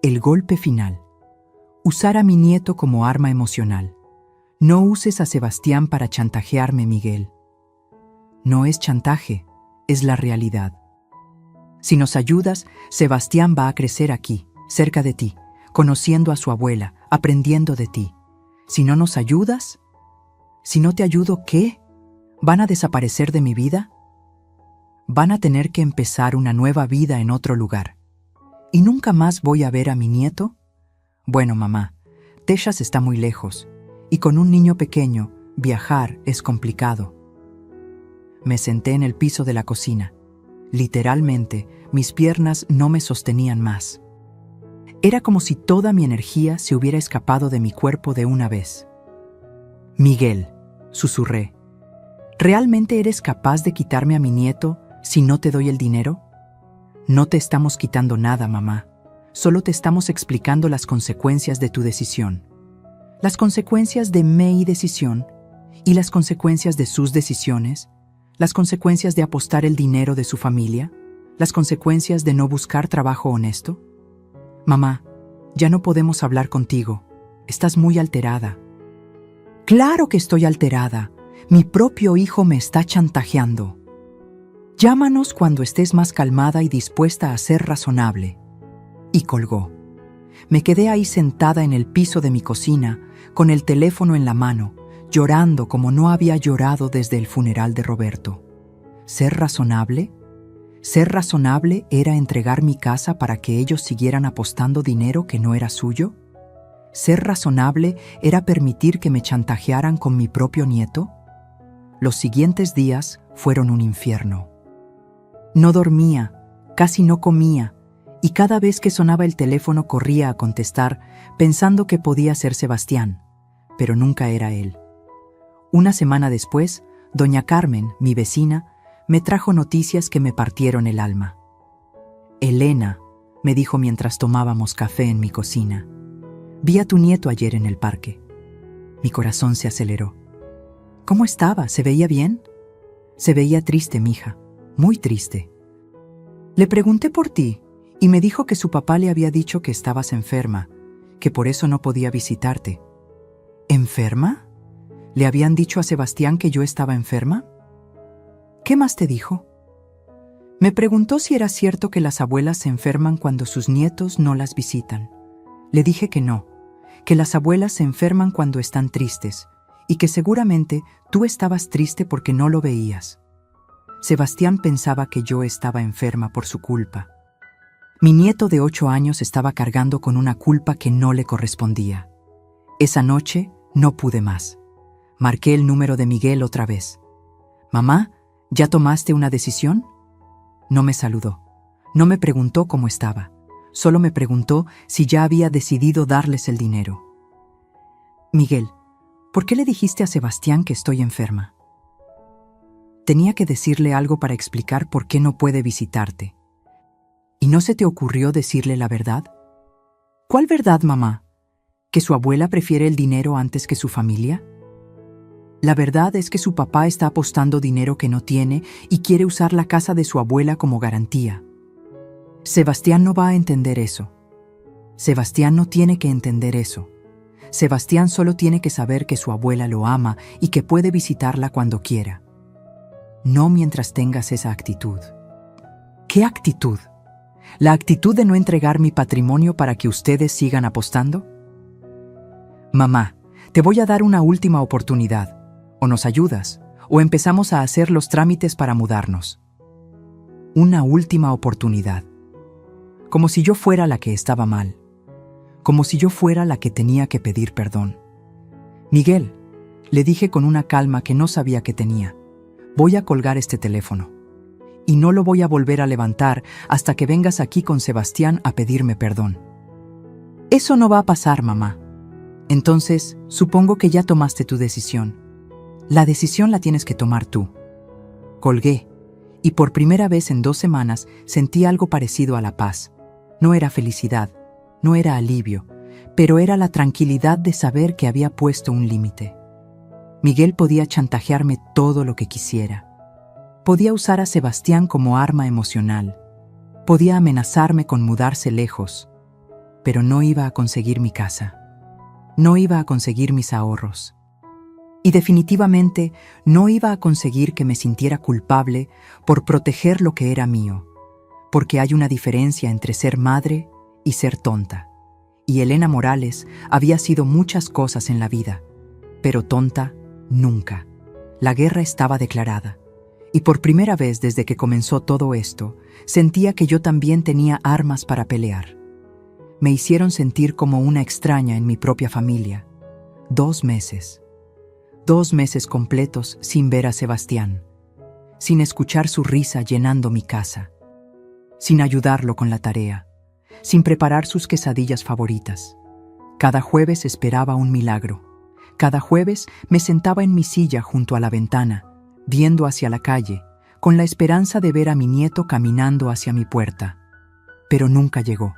el golpe final. Usar a mi nieto como arma emocional. No uses a Sebastián para chantajearme, Miguel. No es chantaje, es la realidad. Si nos ayudas, Sebastián va a crecer aquí, cerca de ti, conociendo a su abuela, aprendiendo de ti. Si no nos ayudas, si no te ayudo, ¿qué? ¿Van a desaparecer de mi vida? Van a tener que empezar una nueva vida en otro lugar. ¿Y nunca más voy a ver a mi nieto? Bueno, mamá, Texas está muy lejos, y con un niño pequeño, viajar es complicado. Me senté en el piso de la cocina. Literalmente, mis piernas no me sostenían más. Era como si toda mi energía se hubiera escapado de mi cuerpo de una vez. Miguel, susurré, ¿realmente eres capaz de quitarme a mi nieto si no te doy el dinero? No te estamos quitando nada, mamá. Solo te estamos explicando las consecuencias de tu decisión. Las consecuencias de mi decisión y las consecuencias de sus decisiones, las consecuencias de apostar el dinero de su familia, las consecuencias de no buscar trabajo honesto. Mamá, ya no podemos hablar contigo. Estás muy alterada. Claro que estoy alterada. Mi propio hijo me está chantajeando. Llámanos cuando estés más calmada y dispuesta a ser razonable. Y colgó. Me quedé ahí sentada en el piso de mi cocina, con el teléfono en la mano, llorando como no había llorado desde el funeral de Roberto. ¿Ser razonable? ¿Ser razonable era entregar mi casa para que ellos siguieran apostando dinero que no era suyo? ¿Ser razonable era permitir que me chantajearan con mi propio nieto? Los siguientes días fueron un infierno. No dormía, casi no comía, y cada vez que sonaba el teléfono corría a contestar, pensando que podía ser Sebastián, pero nunca era él. Una semana después, doña Carmen, mi vecina, me trajo noticias que me partieron el alma. Elena, me dijo mientras tomábamos café en mi cocina, vi a tu nieto ayer en el parque. Mi corazón se aceleró. ¿Cómo estaba? ¿Se veía bien? Se veía triste, mija, muy triste. Le pregunté por ti y me dijo que su papá le había dicho que estabas enferma, que por eso no podía visitarte. ¿Enferma? ¿Le habían dicho a Sebastián que yo estaba enferma? ¿Qué más te dijo? Me preguntó si era cierto que las abuelas se enferman cuando sus nietos no las visitan. Le dije que no, que las abuelas se enferman cuando están tristes y que seguramente tú estabas triste porque no lo veías. Sebastián pensaba que yo estaba enferma por su culpa. Mi nieto de 8 años estaba cargando con una culpa que no le correspondía. Esa noche no pude más. Marqué el número de Miguel otra vez. «Mamá, ¿ya tomaste una decisión?» No me saludó. No me preguntó cómo estaba. Solo me preguntó si ya había decidido darles el dinero. «Miguel, ¿por qué le dijiste a Sebastián que estoy enferma?» Tenía que decirle algo para explicar por qué no puede visitarte. ¿Y no se te ocurrió decirle la verdad? ¿Cuál verdad, mamá? ¿Que su abuela prefiere el dinero antes que su familia? La verdad es que su papá está apostando dinero que no tiene y quiere usar la casa de su abuela como garantía. Sebastián no va a entender eso. Sebastián no tiene que entender eso. Sebastián solo tiene que saber que su abuela lo ama y que puede visitarla cuando quiera. No mientras tengas esa actitud. ¿Qué actitud? ¿La actitud de no entregar mi patrimonio para que ustedes sigan apostando? Mamá, te voy a dar una última oportunidad. O nos ayudas, o empezamos a hacer los trámites para mudarnos. Una última oportunidad. Como si yo fuera la que estaba mal. Como si yo fuera la que tenía que pedir perdón. Miguel, le dije con una calma que no sabía que tenía, voy a colgar este teléfono. Y no lo voy a volver a levantar hasta que vengas aquí con Sebastián a pedirme perdón. Eso no va a pasar, mamá. Entonces, supongo que ya tomaste tu decisión. La decisión la tienes que tomar tú. Colgué, y por primera vez en 2 semanas sentí algo parecido a la paz. No era felicidad, no era alivio, pero era la tranquilidad de saber que había puesto un límite. Miguel podía chantajearme todo lo que quisiera. Podía usar a Sebastián como arma emocional. Podía amenazarme con mudarse lejos. Pero no iba a conseguir mi casa. No iba a conseguir mis ahorros. Y definitivamente no iba a conseguir que me sintiera culpable por proteger lo que era mío. Porque hay una diferencia entre ser madre y ser tonta. Y Elena Morales había sido muchas cosas en la vida, pero tonta nunca. La guerra estaba declarada. Y por primera vez desde que comenzó todo esto, sentía que yo también tenía armas para pelear. Me hicieron sentir como una extraña en mi propia familia. 2 meses. 2 meses completos sin ver a Sebastián, sin escuchar su risa llenando mi casa, sin ayudarlo con la tarea, sin preparar sus quesadillas favoritas. Cada jueves esperaba un milagro. Cada jueves me sentaba en mi silla junto a la ventana, viendo hacia la calle, con la esperanza de ver a mi nieto caminando hacia mi puerta. Pero nunca llegó.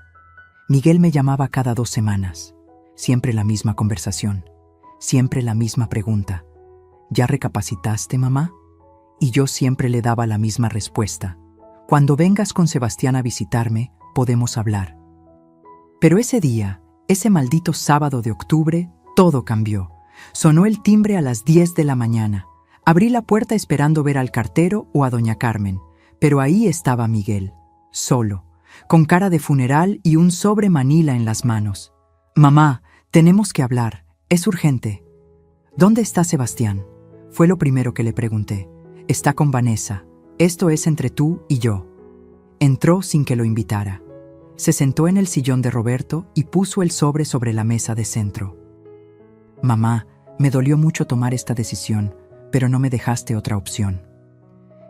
Miguel me llamaba cada 2 semanas. Siempre la misma conversación. Siempre la misma pregunta. ¿Ya recapacitaste, mamá? Y yo siempre le daba la misma respuesta. Cuando vengas con Sebastián a visitarme, podemos hablar. Pero ese día, ese maldito sábado de octubre, todo cambió. Sonó el timbre a las 10 de la mañana. Abrí la puerta esperando ver al cartero o a doña Carmen, pero ahí estaba Miguel, solo, con cara de funeral y un sobre manila en las manos. «Mamá, tenemos que hablar, es urgente». «¿Dónde está Sebastián?», fue lo primero que le pregunté. «Está con Vanessa, esto es entre tú y yo». Entró sin que lo invitara. Se sentó en el sillón de Roberto y puso el sobre la mesa de centro. «Mamá, me dolió mucho tomar esta decisión, pero no me dejaste otra opción».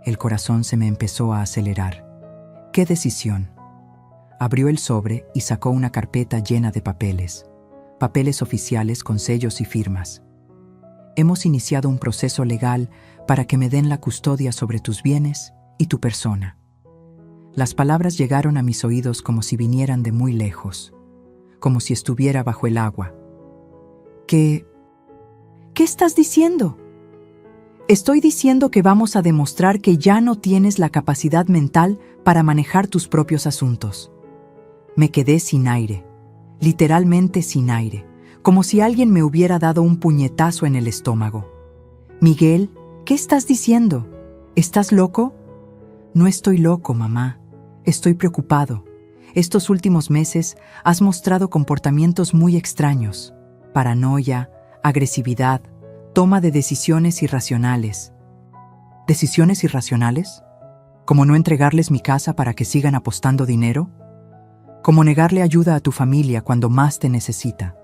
El corazón se me empezó a acelerar. ¿Qué decisión? Abrió el sobre y sacó una carpeta llena de papeles. Papeles oficiales con sellos y firmas. «Hemos iniciado un proceso legal para que me den la custodia sobre tus bienes y tu persona». Las palabras llegaron a mis oídos como si vinieran de muy lejos, como si estuviera bajo el agua. ¿Qué estás diciendo? Estoy diciendo que vamos a demostrar que ya no tienes la capacidad mental para manejar tus propios asuntos. Me quedé sin aire, literalmente sin aire, como si alguien me hubiera dado un puñetazo en el estómago. «Miguel, ¿qué estás diciendo? ¿Estás loco?» «No estoy loco, mamá. Estoy preocupado. Estos últimos meses has mostrado comportamientos muy extraños. Paranoia, agresividad, toma de decisiones irracionales». ¿Decisiones irracionales? ¿Como no entregarles mi casa para que sigan apostando dinero? ¿Como negarle ayuda a tu familia cuando más te necesita?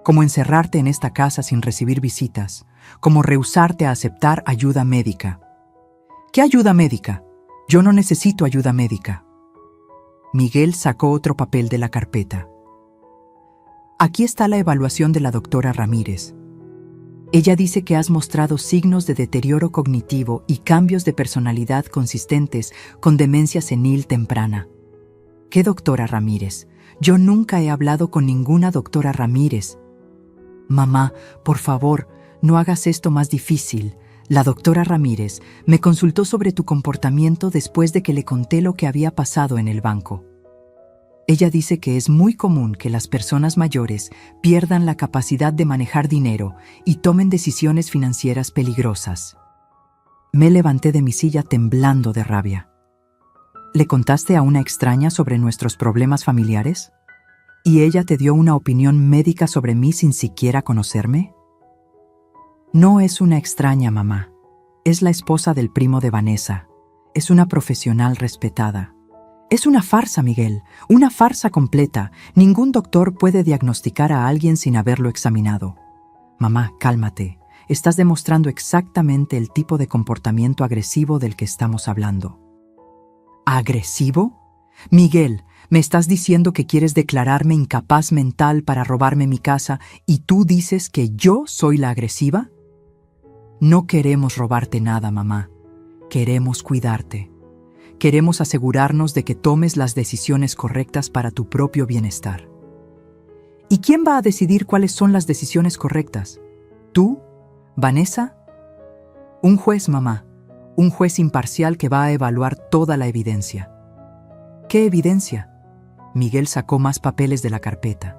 ¿Como encerrarte en esta casa sin recibir visitas? ¿Como rehusarte a aceptar ayuda médica? ¿Qué ayuda médica? Yo no necesito ayuda médica. Miguel sacó otro papel de la carpeta. «Aquí está la evaluación de la doctora Ramírez. Ella dice que has mostrado signos de deterioro cognitivo y cambios de personalidad consistentes con demencia senil temprana». «¿Qué doctora Ramírez? Yo nunca he hablado con ninguna doctora Ramírez». «Mamá, por favor, no hagas esto más difícil. La doctora Ramírez me consultó sobre tu comportamiento después de que le conté lo que había pasado en el banco. Ella dice que es muy común que las personas mayores pierdan la capacidad de manejar dinero y tomen decisiones financieras peligrosas». Me levanté de mi silla temblando de rabia. «¿Le contaste a una extraña sobre nuestros problemas familiares? ¿Y ella te dio una opinión médica sobre mí sin siquiera conocerme?» «No es una extraña, mamá. Es la esposa del primo de Vanessa. Es una profesional respetada». «Es una farsa, Miguel, una farsa completa. Ningún doctor puede diagnosticar a alguien sin haberlo examinado». «Mamá, cálmate. Estás demostrando exactamente el tipo de comportamiento agresivo del que estamos hablando». ¿Agresivo? Miguel, me estás diciendo que quieres declararme incapaz mental para robarme mi casa y tú dices que yo soy la agresiva. No queremos robarte nada, mamá. Queremos cuidarte. Queremos asegurarnos de que tomes las decisiones correctas para tu propio bienestar. ¿Y quién va a decidir cuáles son las decisiones correctas? ¿Tú? ¿Vanessa? Un juez, mamá. Un juez imparcial que va a evaluar toda la evidencia. ¿Qué evidencia? Miguel sacó más papeles de la carpeta.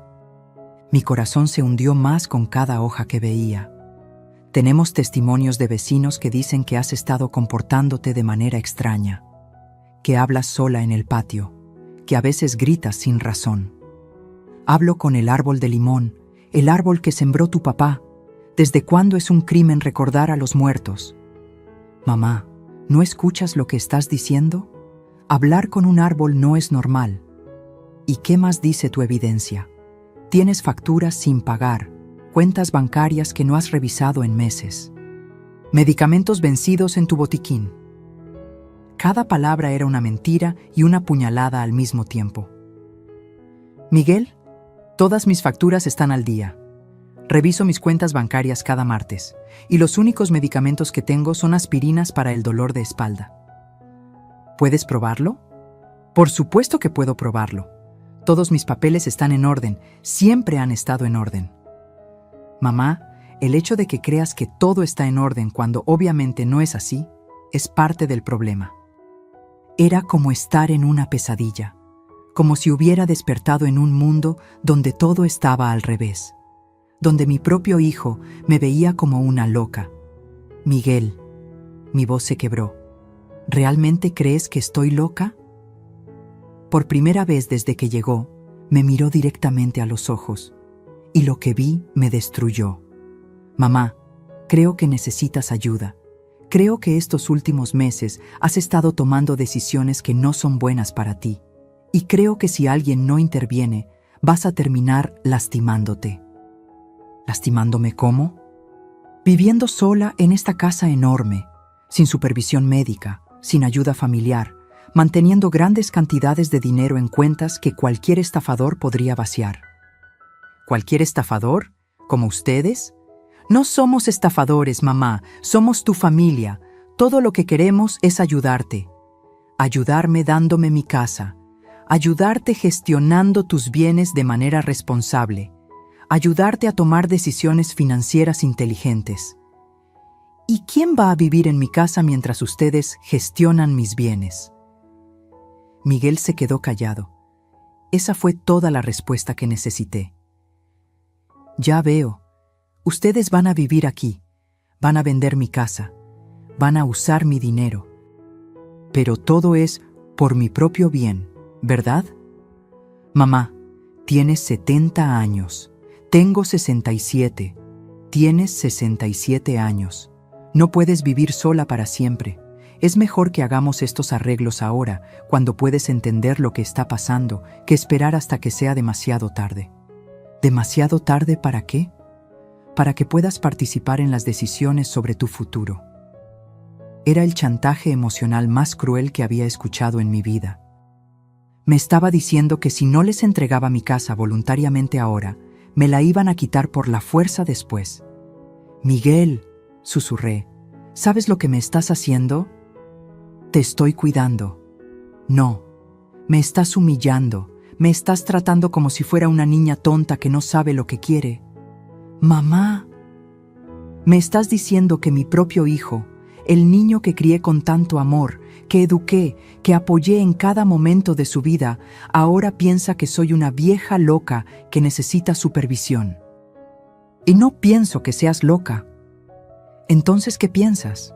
Mi corazón se hundió más con cada hoja que veía. Tenemos testimonios de vecinos que dicen que has estado comportándote de manera extraña, que hablas sola en el patio, que a veces gritas sin razón. Hablo con el árbol de limón, el árbol que sembró tu papá. ¿Desde cuándo es un crimen recordar a los muertos? Mamá, ¿no escuchas lo que estás diciendo? Hablar con un árbol no es normal. ¿Y qué más dice tu evidencia? Tienes facturas sin pagar, cuentas bancarias que no has revisado en meses, medicamentos vencidos en tu botiquín. Cada palabra era una mentira y una puñalada al mismo tiempo. Miguel, todas mis facturas están al día. Reviso mis cuentas bancarias cada martes y los únicos medicamentos que tengo son aspirinas para el dolor de espalda. ¿Puedes probarlo? Por supuesto que puedo probarlo. Todos mis papeles están en orden, siempre han estado en orden. Mamá, el hecho de que creas que todo está en orden cuando obviamente no es así, es parte del problema. Era como estar en una pesadilla, como si hubiera despertado en un mundo donde todo estaba al revés, donde mi propio hijo me veía como una loca. Miguel, mi voz se quebró. ¿Realmente crees que estoy loca? Por primera vez desde que llegó, me miró directamente a los ojos, y lo que vi me destruyó. Mamá, creo que necesitas ayuda. Creo que estos últimos meses has estado tomando decisiones que no son buenas para ti, y creo que si alguien no interviene, vas a terminar lastimándote. ¿Lastimándome cómo? Viviendo sola en esta casa enorme, sin supervisión médica, sin ayuda familiar, manteniendo grandes cantidades de dinero en cuentas que cualquier estafador podría vaciar. ¿Cualquier estafador? ¿Como ustedes? No somos estafadores, mamá, somos tu familia. Todo lo que queremos es ayudarte. Ayudarme dándome mi casa. Ayudarte gestionando tus bienes de manera responsable. Ayudarte a tomar decisiones financieras inteligentes. ¿Y quién va a vivir en mi casa mientras ustedes gestionan mis bienes? Miguel se quedó callado. Esa fue toda la respuesta que necesité. Ya veo. Ustedes van a vivir aquí, van a vender mi casa, van a usar mi dinero. Pero todo es por mi propio bien, ¿verdad? Mamá, tienes 70 años, tengo 67, tienes 67 años. No puedes vivir sola para siempre. Es mejor que hagamos estos arreglos ahora, cuando puedes entender lo que está pasando, que esperar hasta que sea demasiado tarde. ¿Demasiado tarde para qué? Para que puedas participar en las decisiones sobre tu futuro. Era el chantaje emocional más cruel que había escuchado en mi vida. Me estaba diciendo que si no les entregaba mi casa voluntariamente ahora, me la iban a quitar por la fuerza después. Miguel, susurré, ¿sabes lo que me estás haciendo? Te estoy cuidando. No, me estás humillando, me estás tratando como si fuera una niña tonta que no sabe lo que quiere. Mamá, me estás diciendo que mi propio hijo, el niño que crié con tanto amor, que eduqué, que apoyé en cada momento de su vida, ahora piensa que soy una vieja loca que necesita supervisión. Y no pienso que seas loca. Entonces, ¿qué piensas?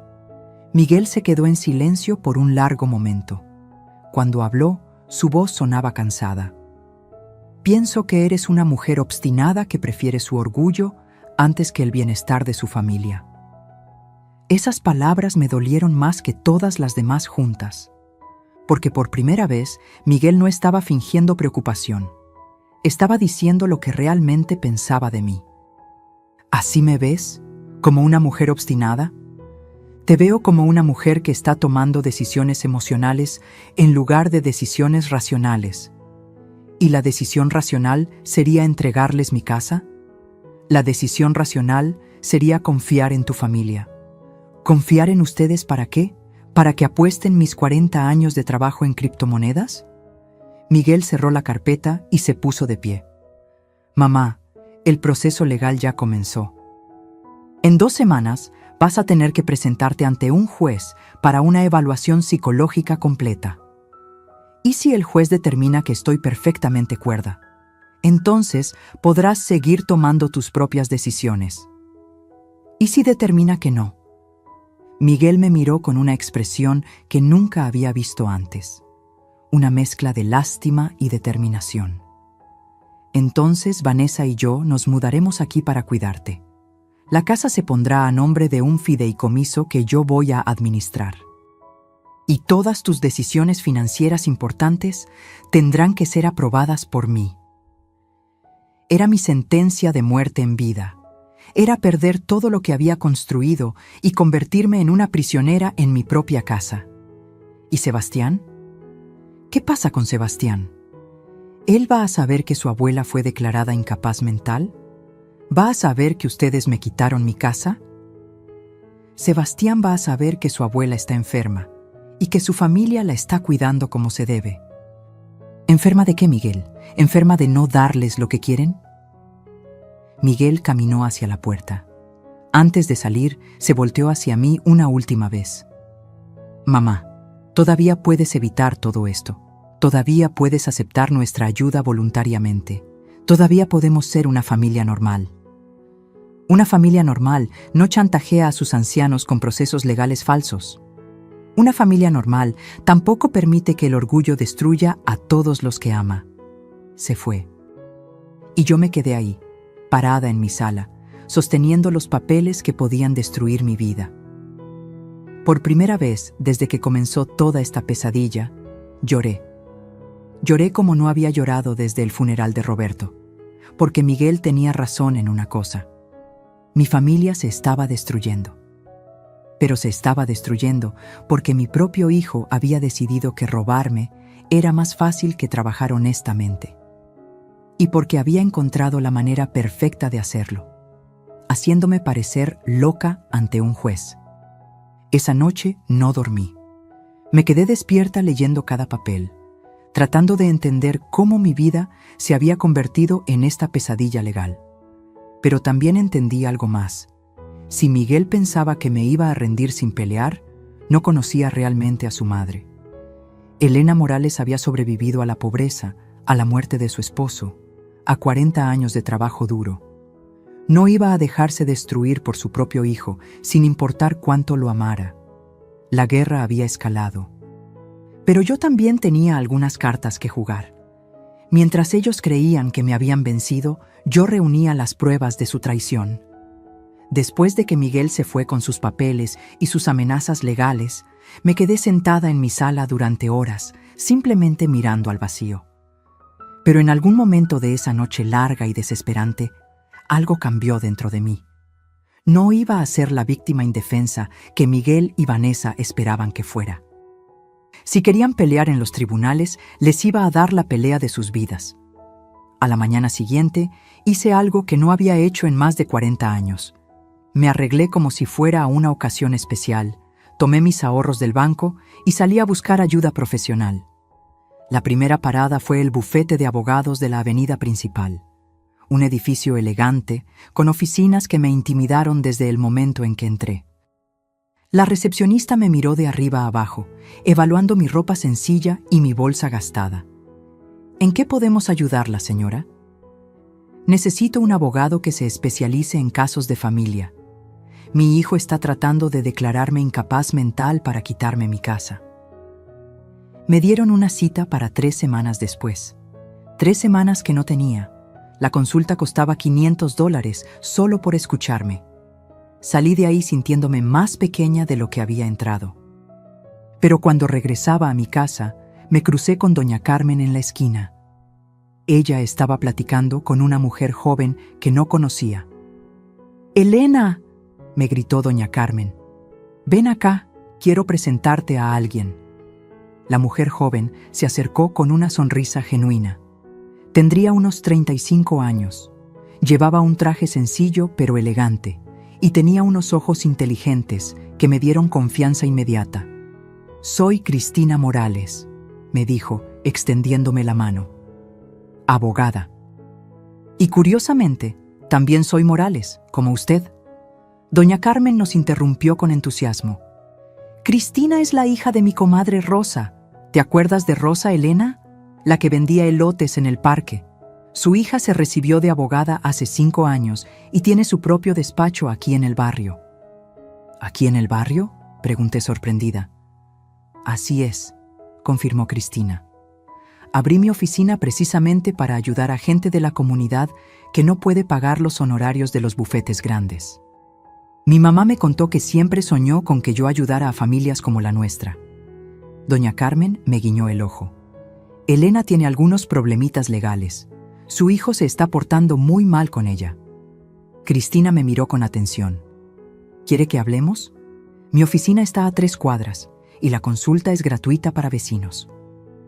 Miguel se quedó en silencio por un largo momento. Cuando habló, su voz sonaba cansada. Pienso que eres una mujer obstinada que prefiere su orgullo antes que el bienestar de su familia. Esas palabras me dolieron más que todas las demás juntas, porque por primera vez Miguel no estaba fingiendo preocupación. Estaba diciendo lo que realmente pensaba de mí. ¿Así me ves? ¿Como una mujer obstinada? Te veo como una mujer que está tomando decisiones emocionales en lugar de decisiones racionales. ¿Y la decisión racional sería entregarles mi casa? La decisión racional sería confiar en tu familia. ¿Confiar en ustedes para qué? ¿Para que apuesten mis 40 años de trabajo en criptomonedas? Miguel cerró la carpeta y se puso de pie. Mamá, el proceso legal ya comenzó. En 2 semanas vas a tener que presentarte ante un juez para una evaluación psicológica completa. ¿Y si el juez determina que estoy perfectamente cuerda? Entonces podrás seguir tomando tus propias decisiones. ¿Y si determina que no? Miguel me miró con una expresión que nunca había visto antes, una mezcla de lástima y determinación. Entonces Vanessa y yo nos mudaremos aquí para cuidarte. La casa se pondrá a nombre de un fideicomiso que yo voy a administrar. Y todas tus decisiones financieras importantes tendrán que ser aprobadas por mí. Era mi sentencia de muerte en vida. Era perder todo lo que había construido y convertirme en una prisionera en mi propia casa. ¿Y Sebastián? ¿Qué pasa con Sebastián? ¿Él va a saber que su abuela fue declarada incapaz mental? ¿Va a saber que ustedes me quitaron mi casa? Sebastián va a saber que su abuela está enferma y que su familia la está cuidando como se debe. ¿Enferma de qué, Miguel? ¿Enferma de no darles lo que quieren? Miguel caminó hacia la puerta. Antes de salir, se volteó hacia mí una última vez. Mamá, todavía puedes evitar todo esto. Todavía puedes aceptar nuestra ayuda voluntariamente. Todavía podemos ser una familia normal. Una familia normal no chantajea a sus ancianos con procesos legales falsos. Una familia normal tampoco permite que el orgullo destruya a todos los que ama. Se fue. Y yo me quedé ahí, parada en mi sala, sosteniendo los papeles que podían destruir mi vida. Por primera vez, desde que comenzó toda esta pesadilla, lloré. Lloré como no había llorado desde el funeral de Roberto, porque Miguel tenía razón en una cosa. Mi familia se estaba destruyendo. Pero se estaba destruyendo porque mi propio hijo había decidido que robarme era más fácil que trabajar honestamente. Y porque había encontrado la manera perfecta de hacerlo, haciéndome parecer loca ante un juez. Esa noche no dormí. Me quedé despierta leyendo cada papel, tratando de entender cómo mi vida se había convertido en esta pesadilla legal. Pero también entendí algo más. Si Miguel pensaba que me iba a rendir sin pelear, no conocía realmente a su madre. Elena Morales había sobrevivido a la pobreza, a la muerte de su esposo, a 40 años de trabajo duro. No iba a dejarse destruir por su propio hijo, sin importar cuánto lo amara. La guerra había escalado. Pero yo también tenía algunas cartas que jugar. Mientras ellos creían que me habían vencido, yo reunía las pruebas de su traición. Después de que Miguel se fue con sus papeles y sus amenazas legales, me quedé sentada en mi sala durante horas, simplemente mirando al vacío. Pero en algún momento de esa noche larga y desesperante, algo cambió dentro de mí. No iba a ser la víctima indefensa que Miguel y Vanessa esperaban que fuera. Si querían pelear en los tribunales, les iba a dar la pelea de sus vidas. A la mañana siguiente, hice algo que no había hecho en más de 40 años. Me arreglé como si fuera a una ocasión especial, tomé mis ahorros del banco y salí a buscar ayuda profesional. La primera parada fue el bufete de abogados de la avenida principal, un edificio elegante, con oficinas que me intimidaron desde el momento en que entré. La recepcionista me miró de arriba a abajo, evaluando mi ropa sencilla y mi bolsa gastada. ¿En qué podemos ayudarla, señora? Necesito un abogado que se especialice en casos de familia. Mi hijo está tratando de declararme incapaz mental para quitarme mi casa. Me dieron una cita para 3 semanas después. 3 semanas que no tenía. La consulta costaba $500 solo por escucharme. Salí de ahí sintiéndome más pequeña de lo que había entrado. Pero cuando regresaba a mi casa, me crucé con doña Carmen en la esquina. Ella estaba platicando con una mujer joven que no conocía. «¡Elena!», me gritó doña Carmen. «Ven acá, quiero presentarte a alguien». La mujer joven se acercó con una sonrisa genuina. Tendría unos 35 años. Llevaba un traje sencillo pero elegante y tenía unos ojos inteligentes que me dieron confianza inmediata. «Soy Cristina Morales», me dijo, extendiéndome la mano. «Abogada. Y curiosamente, también soy Morales, como usted». Doña Carmen nos interrumpió con entusiasmo. «Cristina es la hija de mi comadre Rosa. ¿Te acuerdas de Rosa Elena? La que vendía elotes en el parque. Su hija se recibió de abogada hace 5 años y tiene su propio despacho aquí en el barrio». «¿Aquí en el barrio?», pregunté sorprendida. «Así es», confirmó Cristina. «Abrí mi oficina precisamente para ayudar a gente de la comunidad que no puede pagar los honorarios de los bufetes grandes. Mi mamá me contó que siempre soñó con que yo ayudara a familias como la nuestra». Doña Carmen me guiñó el ojo. «Elena tiene algunos problemitas legales. Su hijo se está portando muy mal con ella». Cristina me miró con atención. «¿Quiere que hablemos? Mi oficina está a 3 cuadras y la consulta es gratuita para vecinos».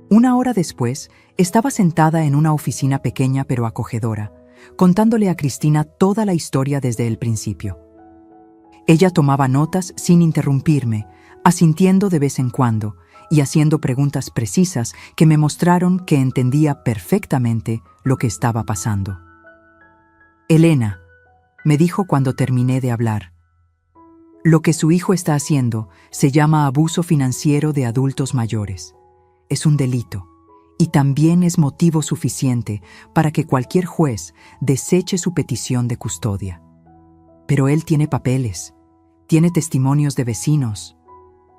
1 hora después, estaba sentada en una oficina pequeña pero acogedora, contándole a Cristina toda la historia desde el principio. Ella tomaba notas sin interrumpirme, asintiendo de vez en cuando, y haciendo preguntas precisas que me mostraron que entendía perfectamente lo que estaba pasando. Elena, me dijo cuando terminé de hablar, lo que su hijo está haciendo se llama abuso financiero de adultos mayores. Es un delito y también es motivo suficiente para que cualquier juez deseche su petición de custodia. Pero él tiene papeles, tiene testimonios de vecinos.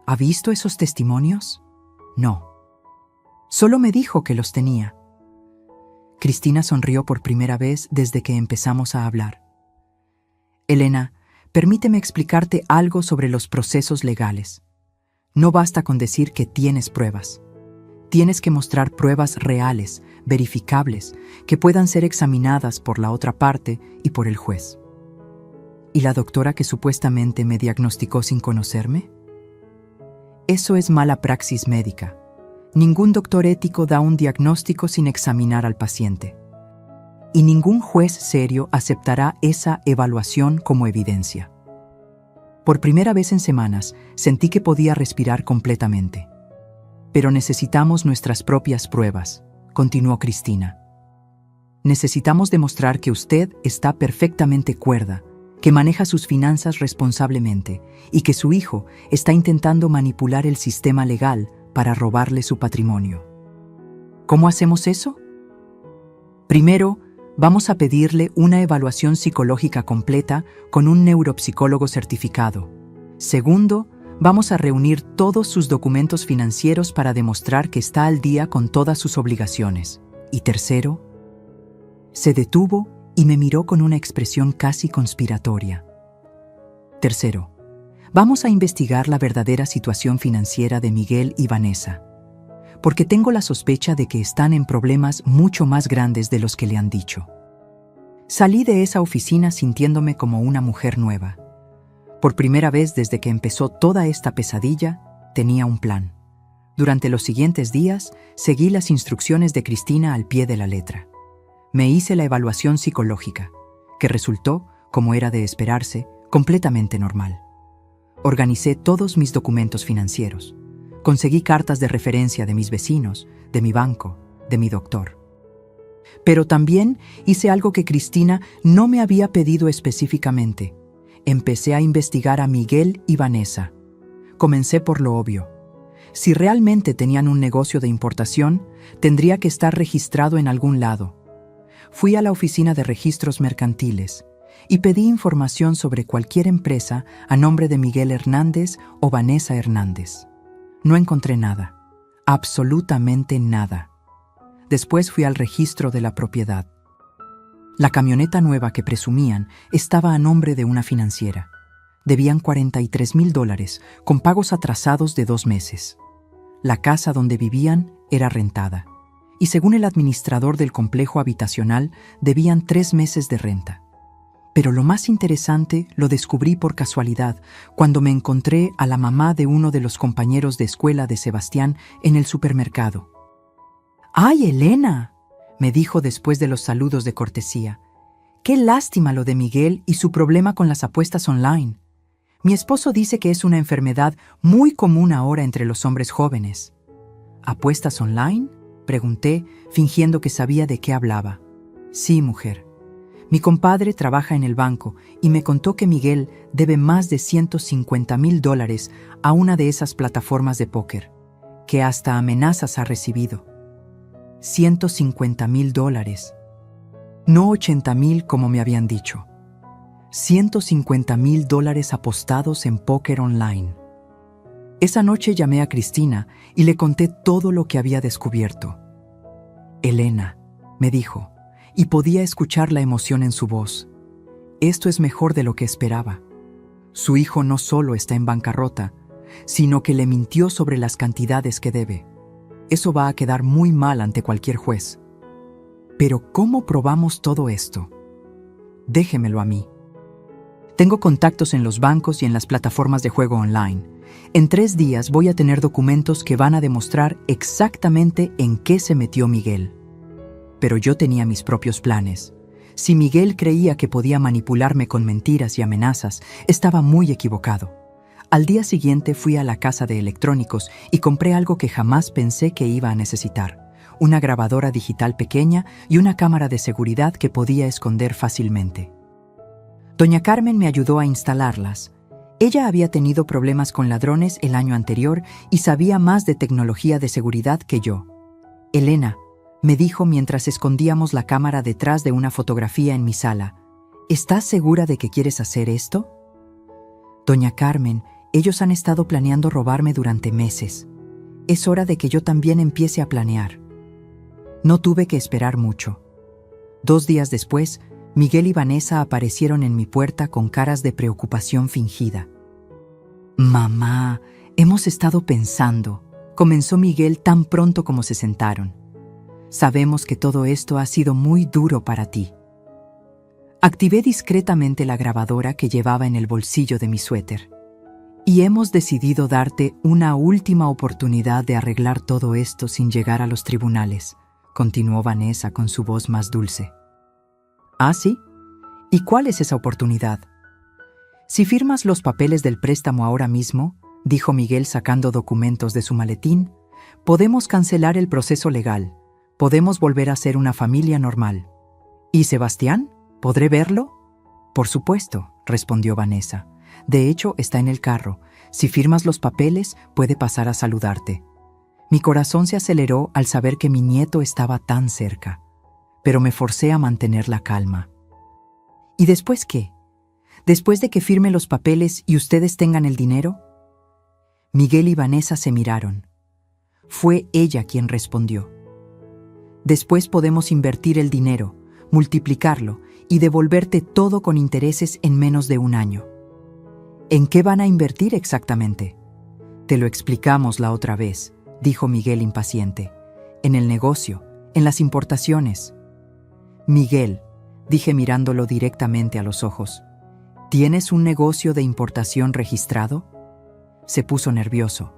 ¿Ha visto esos testimonios? No. Solo me dijo que los tenía. Cristina sonrió por primera vez desde que empezamos a hablar. Elena, permíteme explicarte algo sobre los procesos legales. No basta con decir que tienes pruebas. Tienes que mostrar pruebas reales, verificables, que puedan ser examinadas por la otra parte y por el juez. ¿Y la doctora que supuestamente me diagnosticó sin conocerme? Eso es mala praxis médica. Ningún doctor ético da un diagnóstico sin examinar al paciente. Y ningún juez serio aceptará esa evaluación como evidencia. Por primera vez en semanas, sentí que podía respirar completamente. Pero necesitamos nuestras propias pruebas, continuó Cristina. Necesitamos demostrar que usted está perfectamente cuerda, que maneja sus finanzas responsablemente y que su hijo está intentando manipular el sistema legal para robarle su patrimonio. ¿Cómo hacemos eso? Primero, vamos a pedirle una evaluación psicológica completa con un neuropsicólogo certificado. Segundo, vamos a reunir todos sus documentos financieros para demostrar que está al día con todas sus obligaciones. Y tercero, se detuvo y me miró con una expresión casi conspiratoria. Tercero, vamos a investigar la verdadera situación financiera de Miguel y Vanessa, porque tengo la sospecha de que están en problemas mucho más grandes de los que le han dicho. Salí de esa oficina sintiéndome como una mujer nueva. Por primera vez desde que empezó toda esta pesadilla, tenía un plan. Durante los siguientes días, seguí las instrucciones de Cristina al pie de la letra. Me hice la evaluación psicológica, que resultó, como era de esperarse, completamente normal. Organicé todos mis documentos financieros. Conseguí cartas de referencia de mis vecinos, de mi banco, de mi doctor. Pero también hice algo que Cristina no me había pedido específicamente. Empecé a investigar a Miguel y Vanessa. Comencé por lo obvio. Si realmente tenían un negocio de importación, tendría que estar registrado en algún lado. Fui a la oficina de registros mercantiles y pedí información sobre cualquier empresa a nombre de Miguel Hernández o Vanessa Hernández. No encontré nada, absolutamente nada. Después fui al registro de la propiedad. La camioneta nueva que presumían estaba a nombre de una financiera. Debían $43,000 con pagos atrasados de 2 meses. La casa donde vivían era rentada. Y según el administrador del complejo habitacional, debían 3 meses de renta. Pero lo más interesante lo descubrí por casualidad cuando me encontré a la mamá de uno de los compañeros de escuela de Sebastián en el supermercado. ¡Ay, Elena!, me dijo después de los saludos de cortesía. ¡Qué lástima lo de Miguel y su problema con las apuestas online! Mi esposo dice que es una enfermedad muy común ahora entre los hombres jóvenes. ¿Apuestas online?, pregunté, fingiendo que sabía de qué hablaba. Sí, mujer. Mi compadre trabaja en el banco y me contó que Miguel debe más de $150,000 a una de esas plataformas de póker, que hasta amenazas ha recibido. $150,000. No 80,000 como me habían dicho. $150,000 apostados en póker online. Esa noche llamé a Cristina y le conté todo lo que había descubierto. Elena, me dijo, y podía escuchar la emoción en su voz. Esto es mejor de lo que esperaba. Su hijo no solo está en bancarrota, sino que le mintió sobre las cantidades que debe. Eso va a quedar muy mal ante cualquier juez. Pero ¿cómo probamos todo esto? Déjemelo a mí. Tengo contactos en los bancos y en las plataformas de juego online. En 3 días voy a tener documentos que van a demostrar exactamente en qué se metió Miguel. Pero yo tenía mis propios planes. Si Miguel creía que podía manipularme con mentiras y amenazas, estaba muy equivocado. Al día siguiente fui a la casa de electrónicos y compré algo que jamás pensé que iba a necesitar: una grabadora digital pequeña y una cámara de seguridad que podía esconder fácilmente. Doña Carmen me ayudó a instalarlas. Ella había tenido problemas con ladrones el año anterior y sabía más de tecnología de seguridad que yo. Elena, me dijo mientras escondíamos la cámara detrás de una fotografía en mi sala, ¿estás segura de que quieres hacer esto? Doña Carmen, ellos han estado planeando robarme durante meses. Es hora de que yo también empiece a planear. No tuve que esperar mucho. 2 días después, Miguel y Vanessa aparecieron en mi puerta con caras de preocupación fingida. «Mamá, hemos estado pensando», comenzó Miguel tan pronto como se sentaron. «Sabemos que todo esto ha sido muy duro para ti». Activé discretamente la grabadora que llevaba en el bolsillo de mi suéter. «Y hemos decidido darte una última oportunidad de arreglar todo esto sin llegar a los tribunales», continuó Vanessa con su voz más dulce. «¿Ah, sí? ¿Y cuál es esa oportunidad?» «Si firmas los papeles del préstamo ahora mismo», dijo Miguel sacando documentos de su maletín, «podemos cancelar el proceso legal, podemos volver a ser una familia normal». «¿Y Sebastián? ¿Podré verlo?» «Por supuesto», respondió Vanessa. «De hecho, está en el carro. Si firmas los papeles, puede pasar a saludarte». Mi corazón se aceleró al saber que mi nieto estaba tan cerca, pero me forcé a mantener la calma. ¿Y después qué? ¿Después de que firme los papeles y ustedes tengan el dinero? Miguel y Vanessa se miraron. Fue ella quien respondió. Después podemos invertir el dinero, multiplicarlo y devolverte todo con intereses en menos de 1 año. ¿En qué van a invertir exactamente? Te lo explicamos la otra vez, dijo Miguel impaciente. En el negocio, en las importaciones. Miguel, dije mirándolo directamente a los ojos, ¿tienes un negocio de importación registrado? Se puso nervioso.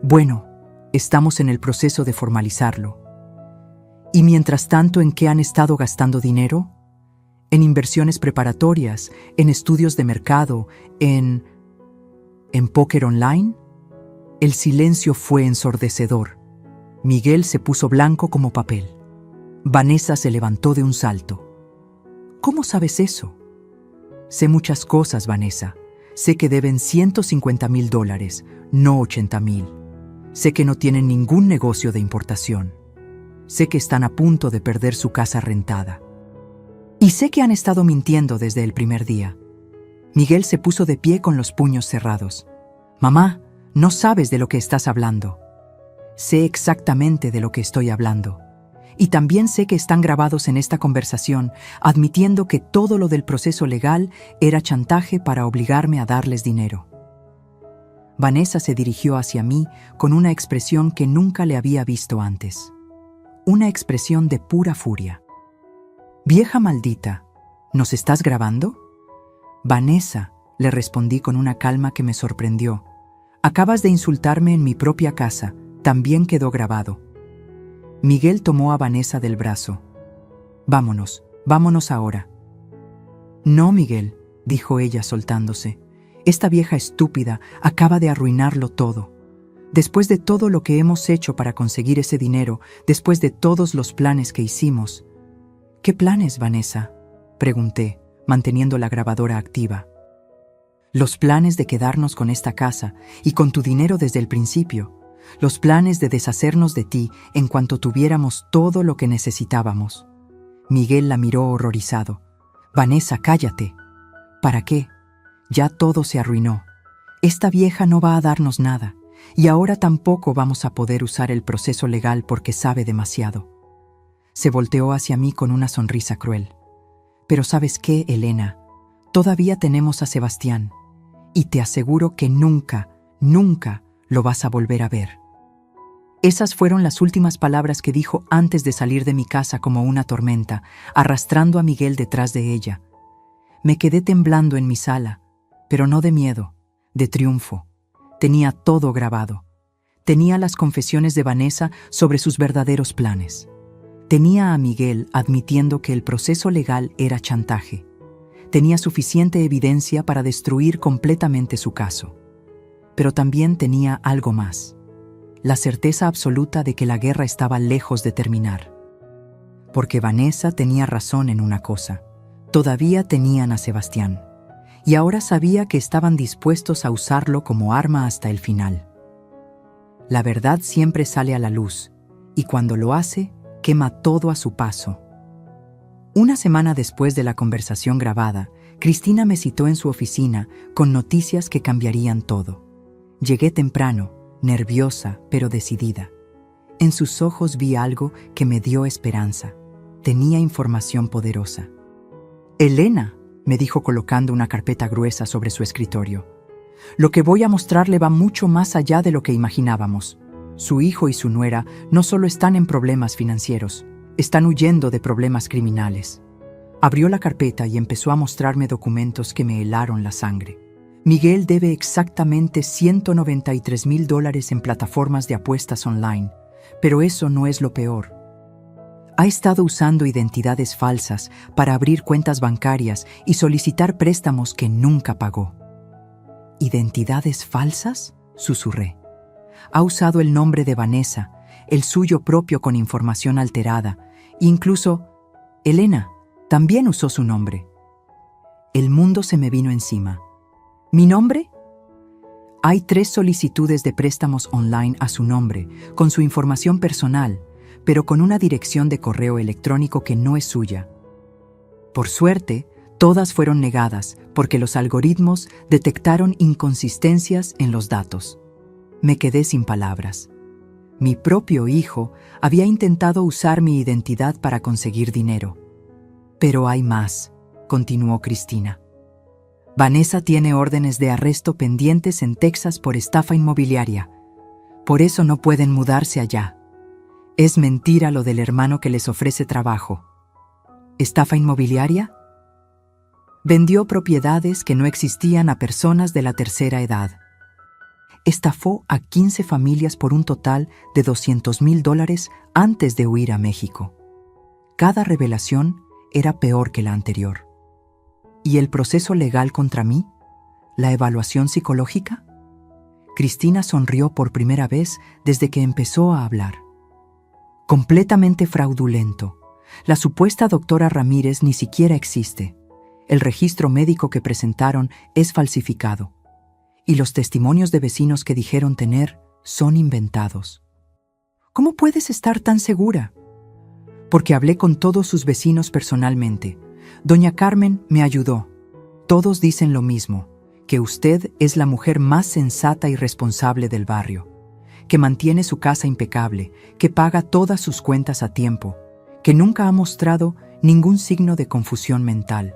Bueno, estamos en el proceso de formalizarlo. ¿Y mientras tanto en qué han estado gastando dinero? En inversiones preparatorias, en estudios de mercado, en póker online. El silencio fue ensordecedor. Miguel se puso blanco como papel. Vanessa se levantó de un salto. ¿Cómo sabes eso? Sé muchas cosas, Vanessa. Sé que deben $150,000, no 80,000. Sé que no tienen ningún negocio de importación. Sé que están a punto de perder su casa rentada. Y sé que han estado mintiendo desde el primer día. Miguel se puso de pie con los puños cerrados. Mamá, no sabes de lo que estás hablando. Sé exactamente de lo que estoy hablando. Y también sé que están grabados en esta conversación, admitiendo que todo lo del proceso legal era chantaje para obligarme a darles dinero. Vanessa se dirigió hacia mí con una expresión que nunca le había visto antes. Una expresión de pura furia. «Vieja maldita, ¿nos estás grabando?» «Vanessa», le respondí con una calma que me sorprendió. «Acabas de insultarme en mi propia casa, también quedó grabado». Miguel tomó a Vanessa del brazo. «Vámonos, vámonos ahora». «No, Miguel», dijo ella soltándose. «Esta vieja estúpida acaba de arruinarlo todo. Después de todo lo que hemos hecho para conseguir ese dinero, después de todos los planes que hicimos». «¿Qué planes, Vanessa?», pregunté, manteniendo la grabadora activa. «Los planes de quedarnos con esta casa y con tu dinero desde el principio. Los planes de deshacernos de ti en cuanto tuviéramos todo lo que necesitábamos». Miguel la miró horrorizado. «Vanessa, cállate». «¿Para qué? Ya todo se arruinó. Esta vieja no va a darnos nada, y ahora tampoco vamos a poder usar el proceso legal porque sabe demasiado». Se volteó hacia mí con una sonrisa cruel. «Pero ¿sabes qué, Elena? Todavía tenemos a Sebastián, y te aseguro que nunca, nunca lo vas a volver a ver». Esas fueron las últimas palabras que dijo antes de salir de mi casa como una tormenta, arrastrando a Miguel detrás de ella. Me quedé temblando en mi sala, pero no de miedo, de triunfo. Tenía todo grabado. Tenía las confesiones de Vanessa sobre sus verdaderos planes. Tenía a Miguel admitiendo que el proceso legal era chantaje. Tenía suficiente evidencia para destruir completamente su caso. pero también tenía algo más: la certeza absoluta de que la guerra estaba lejos de terminar. Porque Vanessa tenía razón en una cosa: todavía tenían a Sebastián, y ahora sabía que estaban dispuestos a usarlo como arma hasta el final. La verdad siempre sale a la luz, y cuando lo hace, quema todo a su paso. Una semana después de la conversación grabada, Cristina me citó en su oficina con noticias que cambiarían todo. Llegué temprano, nerviosa pero decidida. En sus ojos vi algo que me dio esperanza. Tenía información poderosa. «Elena», me dijo colocando una carpeta gruesa sobre su escritorio, «lo que voy a mostrarle va mucho más allá de lo que imaginábamos. Su hijo y su nuera no solo están en problemas financieros, están huyendo de problemas criminales». Abrió la carpeta y empezó a mostrarme documentos que me helaron la sangre. Miguel debe exactamente $193,000 en plataformas de apuestas online, pero eso no es lo peor. Ha estado usando identidades falsas para abrir cuentas bancarias y solicitar préstamos que nunca pagó. ¿Identidades falsas?, susurré. Ha usado el nombre de Vanessa, el suyo propio con información alterada, e incluso Elena también usó su nombre. El mundo se me vino encima. ¿Mi nombre? Hay 3 solicitudes de préstamos online a su nombre, con su información personal, pero con una dirección de correo electrónico que no es suya. Por suerte, todas fueron negadas porque los algoritmos detectaron inconsistencias en los datos. Me quedé sin palabras. Mi propio hijo había intentado usar mi identidad para conseguir dinero. Pero hay más, continuó Cristina. Vanessa tiene órdenes de arresto pendientes en Texas por estafa inmobiliaria. Por eso no pueden mudarse allá. Es mentira lo del hermano que les ofrece trabajo. ¿Estafa inmobiliaria? Vendió propiedades que no existían a personas de la tercera edad. Estafó a 15 familias por un total de $200,000 antes de huir a México. Cada revelación era peor que la anterior. ¿Y el proceso legal contra mí? ¿La evaluación psicológica? Cristina sonrió por primera vez desde que empezó a hablar. Completamente fraudulento. La supuesta doctora Ramírez ni siquiera existe. El registro médico que presentaron es falsificado. Y los testimonios de vecinos que dijeron tener son inventados. ¿Cómo puedes estar tan segura? Porque hablé con todos sus vecinos personalmente. Doña Carmen me ayudó. Todos dicen lo mismo, que usted es la mujer más sensata y responsable del barrio, que mantiene su casa impecable, que paga todas sus cuentas a tiempo, que nunca ha mostrado ningún signo de confusión mental.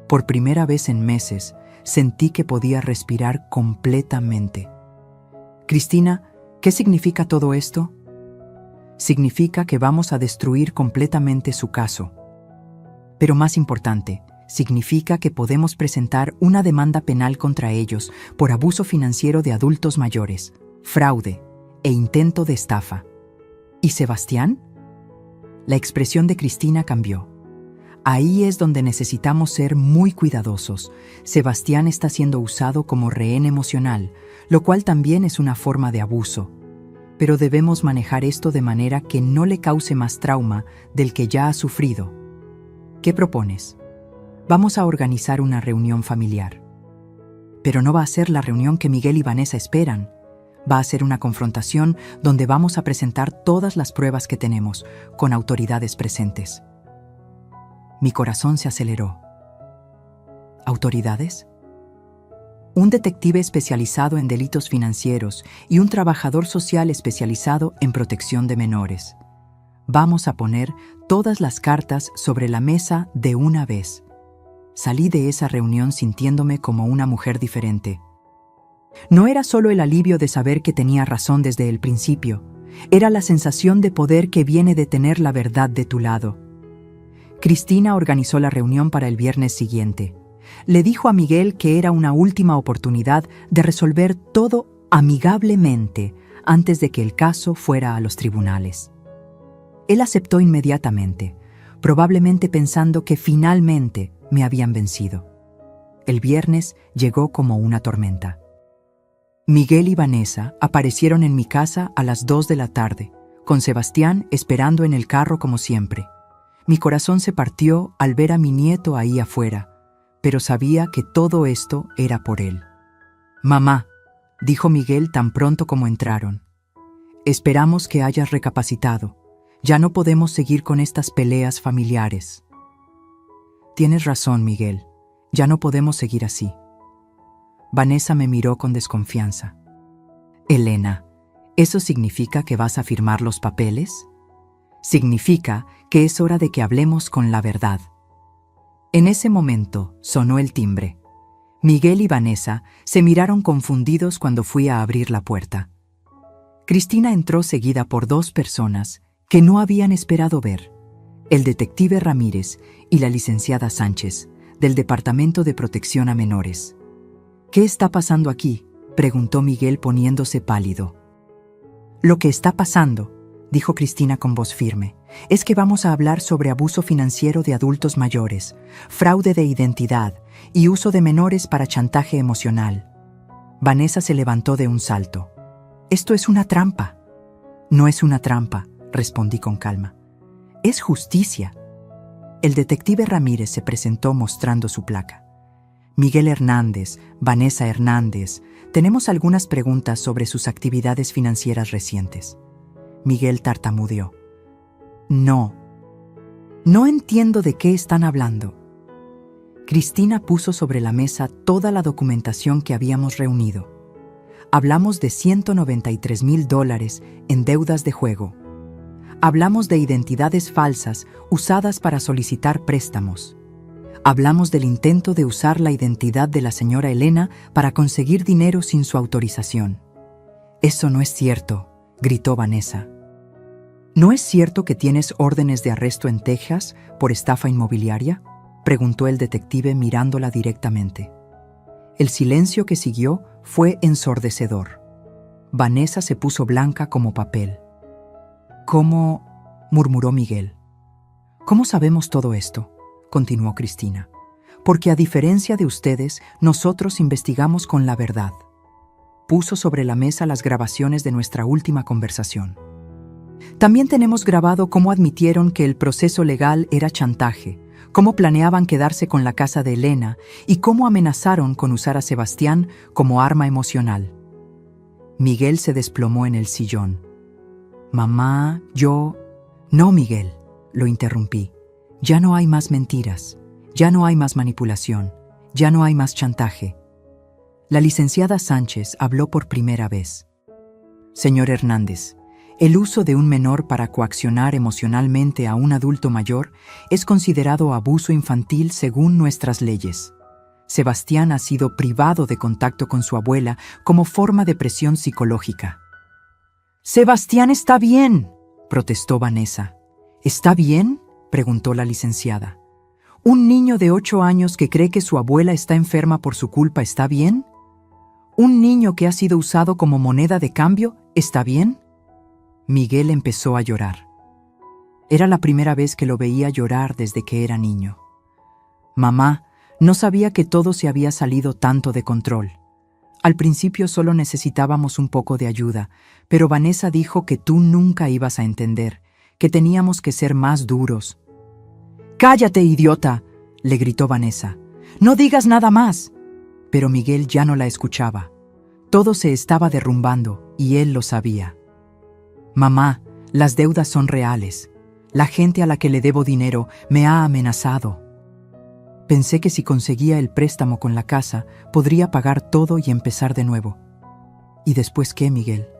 Por primera vez en meses, sentí que podía respirar completamente. Cristina, ¿qué significa todo esto? Significa que vamos a destruir completamente su caso. Pero más importante, significa que podemos presentar una demanda penal contra ellos por abuso financiero de adultos mayores, fraude e intento de estafa. ¿Y Sebastián? La expresión de Cristina cambió. Ahí es donde necesitamos ser muy cuidadosos. Sebastián está siendo usado como rehén emocional, lo cual también es una forma de abuso. Pero debemos manejar esto de manera que no le cause más trauma del que ya ha sufrido. ¿Qué propones? Vamos a organizar una reunión familiar. Pero no va a ser la reunión que Miguel y Vanessa esperan. Va a ser una confrontación donde vamos a presentar todas las pruebas que tenemos, con autoridades presentes. Mi corazón se aceleró. ¿Autoridades? Un detective especializado en delitos financieros y un trabajador social especializado en protección de menores. Vamos a poner todas las cartas sobre la mesa de una vez. Salí de esa reunión sintiéndome como una mujer diferente. No era solo el alivio de saber que tenía razón desde el principio, era la sensación de poder que viene de tener la verdad de tu lado. Cristina organizó la reunión para el viernes siguiente. Le dijo a Miguel que era una última oportunidad de resolver todo amigablemente antes de que el caso fuera a los tribunales. Él aceptó inmediatamente, probablemente pensando que finalmente me habían vencido. El viernes llegó como una tormenta. Miguel y Vanessa aparecieron en mi casa a las 2 de la tarde, con Sebastián esperando en el carro como siempre. Mi corazón se partió al ver a mi nieto ahí afuera, pero sabía que todo esto era por él. «Mamá», dijo Miguel tan pronto como entraron, «esperamos que hayas recapacitado. Ya no podemos seguir con estas peleas familiares». «Tienes razón, Miguel. Ya no podemos seguir así». Vanessa me miró con desconfianza. «Elena, ¿eso significa que vas a firmar los papeles? Significa que es hora de que hablemos con la verdad». En ese momento sonó el timbre. Miguel y Vanessa se miraron confundidos cuando fui a abrir la puerta. Cristina entró seguida por 2 personas que no habían esperado ver: el detective Ramírez y la licenciada Sánchez, del Departamento de Protección a Menores. «¿Qué está pasando aquí?», preguntó Miguel poniéndose pálido. «Lo que está pasando», dijo Cristina con voz firme, «es que vamos a hablar sobre abuso financiero de adultos mayores, fraude de identidad y uso de menores para chantaje emocional». Vanessa se levantó de un salto. «Esto es una trampa». «No es una trampa», respondí con calma. «Es justicia». El detective Ramírez se presentó mostrando su placa. «Miguel Hernández, Vanessa Hernández, tenemos algunas preguntas sobre sus actividades financieras recientes». Miguel tartamudeó. «No entiendo de qué están hablando». Cristina puso sobre la mesa toda la documentación que habíamos reunido. Hablamos de $193,000 en deudas de juego. Hablamos de identidades falsas usadas para solicitar préstamos. Hablamos del intento de usar la identidad de la señora Elena para conseguir dinero sin su autorización. «Eso no es cierto», gritó Vanessa. «¿No es cierto que tienes órdenes de arresto en Texas por estafa inmobiliaria?», preguntó el detective mirándola directamente. El silencio que siguió fue ensordecedor. Vanessa se puso blanca como papel. «¿Cómo?», murmuró Miguel. «¿Cómo sabemos todo esto?», continuó Cristina. «Porque a diferencia de ustedes, nosotros investigamos con la verdad». Puso sobre la mesa las grabaciones de nuestra última conversación. «También tenemos grabado cómo admitieron que el proceso legal era chantaje, cómo planeaban quedarse con la casa de Elena y cómo amenazaron con usar a Sebastián como arma emocional». Miguel se desplomó en el sillón. «Mamá, yo...». «No, Miguel», lo interrumpí. «Ya no hay más mentiras, ya no hay más manipulación, ya no hay más chantaje». La licenciada Sánchez habló por primera vez. «Señor Hernández, el uso de un menor para coaccionar emocionalmente a un adulto mayor es considerado abuso infantil según nuestras leyes. Sebastián ha sido privado de contacto con su abuela como forma de presión psicológica». «Sebastián está bien», protestó Vanessa. «¿Está bien?», preguntó la licenciada. «¿Un niño de 8 años que cree que su abuela está enferma por su culpa está bien? ¿Un niño que ha sido usado como moneda de cambio está bien?». Miguel empezó a llorar. Era la primera vez que lo veía llorar desde que era niño. «Mamá, no sabía que todo se había salido tanto de control. Al principio solo necesitábamos un poco de ayuda, pero Vanessa dijo que tú nunca ibas a entender, que teníamos que ser más duros». «¡Cállate, idiota!», le gritó Vanessa. «No digas nada más». Pero Miguel ya no la escuchaba. Todo se estaba derrumbando y él lo sabía. «Mamá, las deudas son reales. La gente a la que le debo dinero me ha amenazado. Pensé que si conseguía el préstamo con la casa, podría pagar todo y empezar de nuevo». «¿Y después qué, Miguel?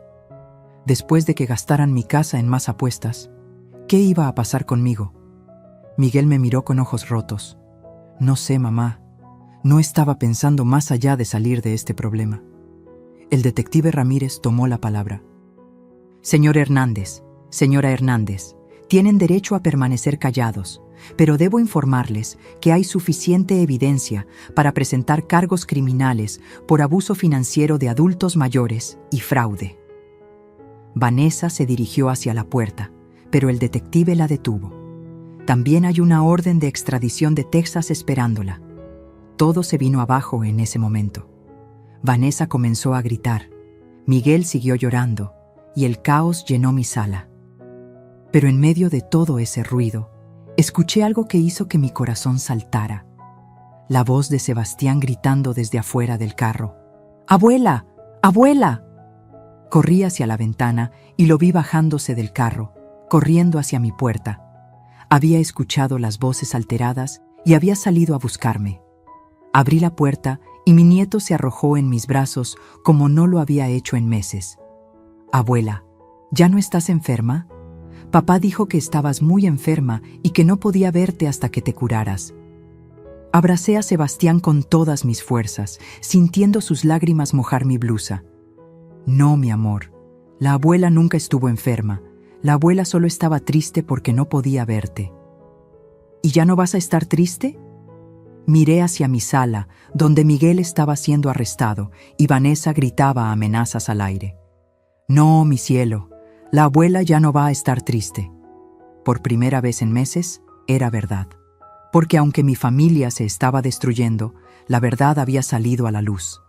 Después de que gastaran mi casa en más apuestas, ¿qué iba a pasar conmigo?». Miguel me miró con ojos rotos. «No sé, mamá. No estaba pensando más allá de salir de este problema». El detective Ramírez tomó la palabra. «Señor Hernández, señora Hernández, tienen derecho a permanecer callados, pero debo informarles que hay suficiente evidencia para presentar cargos criminales por abuso financiero de adultos mayores y fraude». Vanessa se dirigió hacia la puerta, pero el detective la detuvo. «También hay una orden de extradición de Texas esperándola». Todo se vino abajo en ese momento. Vanessa comenzó a gritar. Miguel siguió llorando y el caos llenó mi sala. Pero en medio de todo ese ruido, escuché algo que hizo que mi corazón saltara. La voz de Sebastián gritando desde afuera del carro. ¡Abuela! ¡Abuela! Corrí hacia la ventana y lo vi bajándose del carro, corriendo hacia mi puerta. Había escuchado las voces alteradas y había salido a buscarme. Abrí la puerta y mi nieto se arrojó en mis brazos como no lo había hecho en meses. Abuela, ¿ya no estás enferma? Papá dijo que estabas muy enferma y que no podía verte hasta que te curaras. Abracé a Sebastián con todas mis fuerzas, sintiendo sus lágrimas mojar mi blusa. No, mi amor, la abuela nunca estuvo enferma. La abuela solo estaba triste porque no podía verte. ¿Y ya no vas a estar triste? Miré hacia mi sala, donde Miguel estaba siendo arrestado y Vanessa gritaba amenazas al aire. No, mi cielo, la abuela ya no va a estar triste. Por primera vez en meses, era verdad. Porque aunque mi familia se estaba destruyendo, la verdad había salido a la luz.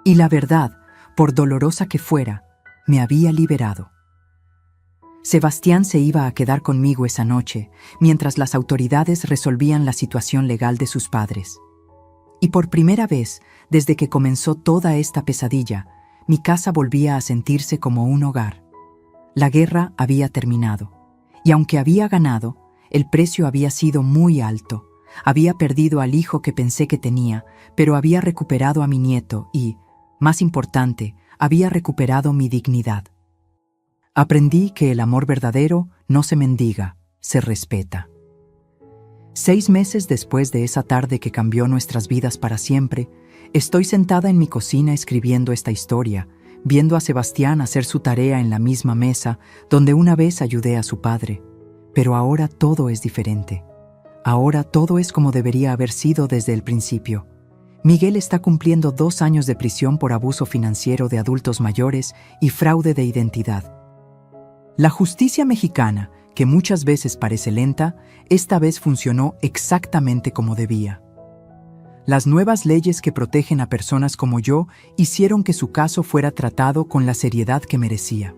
Y la verdad, por dolorosa que fuera, me había liberado. Sebastián se iba a quedar conmigo esa noche, mientras las autoridades resolvían la situación legal de sus padres. Y por primera vez, desde que comenzó toda esta pesadilla, mi casa volvía a sentirse como un hogar. La guerra había terminado, y aunque había ganado, el precio había sido muy alto. Había perdido al hijo que pensé que tenía, pero había recuperado a mi nieto y, más importante, había recuperado mi dignidad. Aprendí que el amor verdadero no se mendiga, se respeta. 6 meses después de esa tarde que cambió nuestras vidas para siempre, estoy sentada en mi cocina escribiendo esta historia, viendo a Sebastián hacer su tarea en la misma mesa donde una vez ayudé a su padre. Pero ahora todo es diferente. Ahora todo es como debería haber sido desde el principio. Miguel está cumpliendo 2 años de prisión por abuso financiero de adultos mayores y fraude de identidad. La justicia mexicana, que muchas veces parece lenta, esta vez funcionó exactamente como debía. Las nuevas leyes que protegen a personas como yo hicieron que su caso fuera tratado con la seriedad que merecía.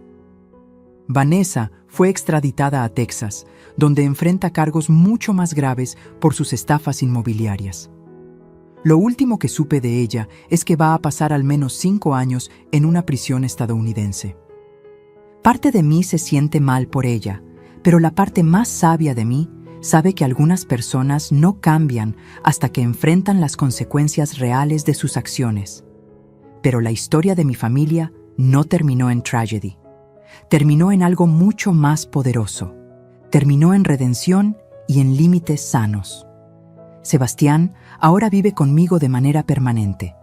Vanessa fue extraditada a Texas, donde enfrenta cargos mucho más graves por sus estafas inmobiliarias. Lo último que supe de ella es que va a pasar al menos 5 años en una prisión estadounidense. Parte de mí se siente mal por ella, pero la parte más sabia de mí sabe que algunas personas no cambian hasta que enfrentan las consecuencias reales de sus acciones. Pero la historia de mi familia no terminó en tragedy. Terminó en algo mucho más poderoso. Terminó en redención y en límites sanos. Sebastián ahora vive conmigo de manera permanente.